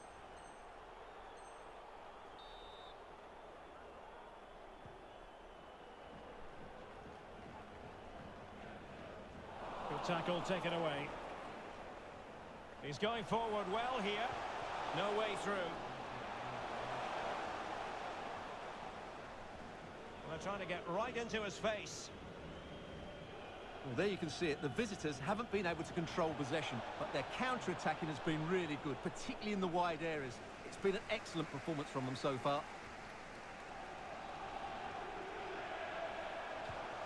Good tackle taken away. He's going forward well here. No way through. They're trying to get right into his face. Well, there you can see it. The visitors haven't been able to control possession, but their counter-attacking has been really good, particularly in the wide areas. It's been an excellent performance from them so far.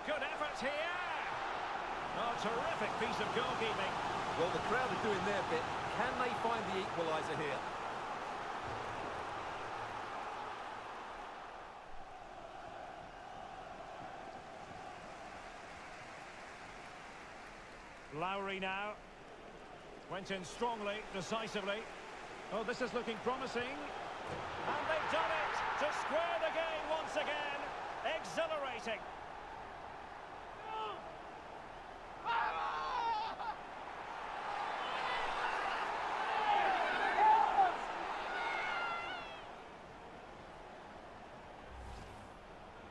Good effort here. Oh, terrific piece of goalkeeping. Well, the crowd are doing their bit. Can they find the equaliser here? Lowry now. Went in strongly, decisively. Oh, this is looking promising. And they've done it to square the game once again. Exhilarating.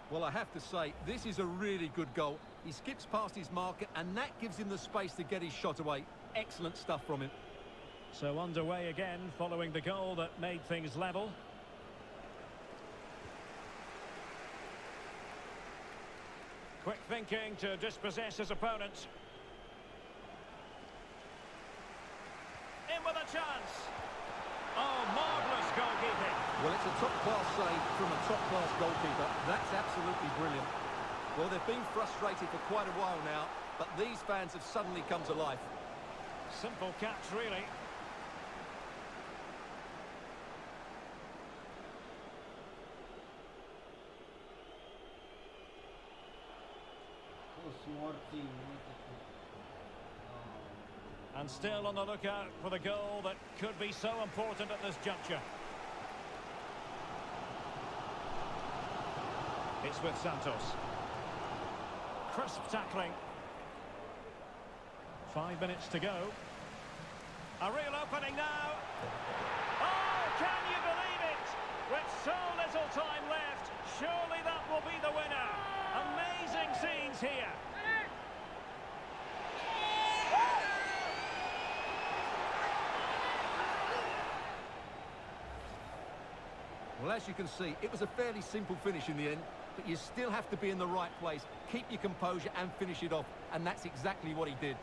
Well, I have to say, this is a really good goal. He skips past his marker, and that gives him the space to get his shot away. Excellent stuff from him. So underway again, following the goal that made things level. Quick thinking to dispossess his opponent. In with a chance. Oh, marvellous goalkeeping. Well, it's a top-class save from a top-class goalkeeper. That's absolutely brilliant. Well, they've been frustrated for quite a while now, but these fans have suddenly come to life. Simple catch, really. And still on the lookout for the goal that could be so important at this juncture. It's with Santos. Crisp tackling. 5 minutes to go. A real opening now. Oh, can you believe it? With so little time left, surely that will be the winner. Amazing scenes here. Well, as you can see, it was a fairly simple finish in the end, but you still have to be in the right place, keep your composure and finish it off, and that's exactly what he did.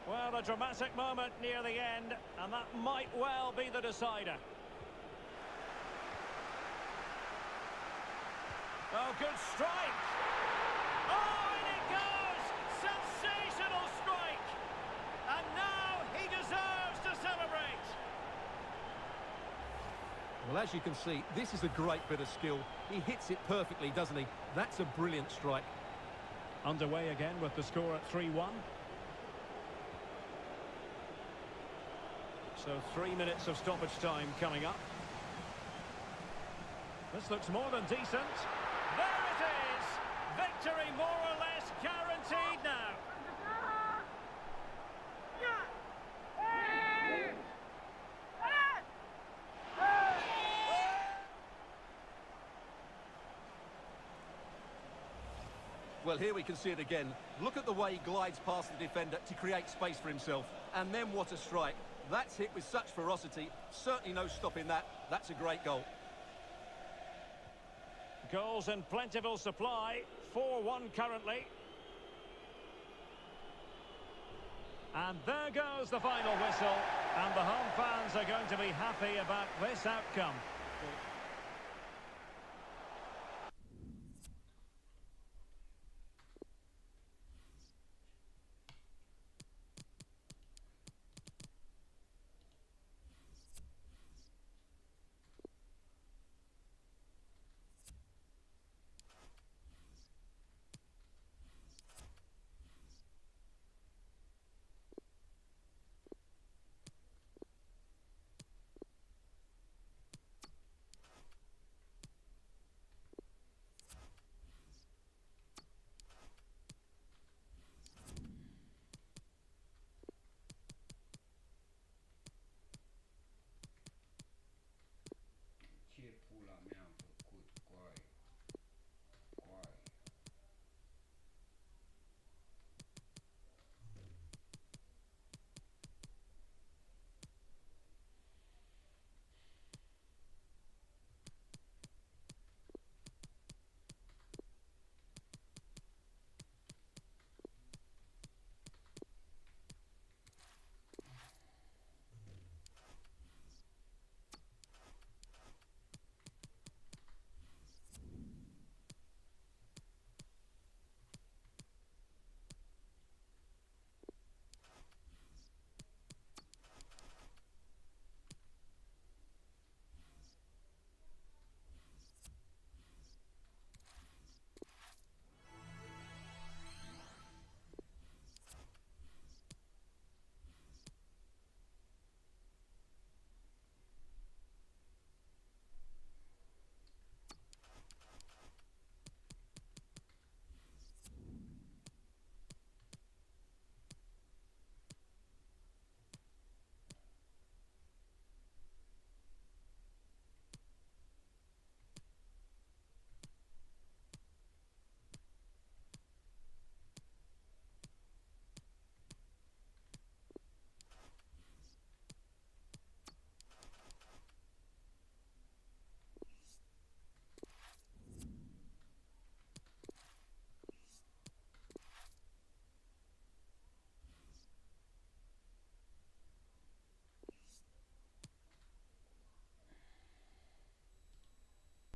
Well, a dramatic moment near the end, and that might well be the decider. Oh, good strike! Oh, and it goes! Sensational strike! And now he deserves to celebrate! Well, as you can see, this is a great bit of skill. He hits it perfectly, doesn't he? That's a brilliant strike. Underway again with the score at 3-1. So 3 minutes of stoppage time coming up. This looks more than decent. There it is! Victory more or less guaranteed now. Well, here we can see it again. Look at the way he glides past the defender to create space for himself. And then what a strike. That's hit with such ferocity. Certainly no stopping that. That's a great goal. Goals in plentiful supply. 4-1 currently. And there goes the final whistle. And the home fans are going to be happy about this outcome.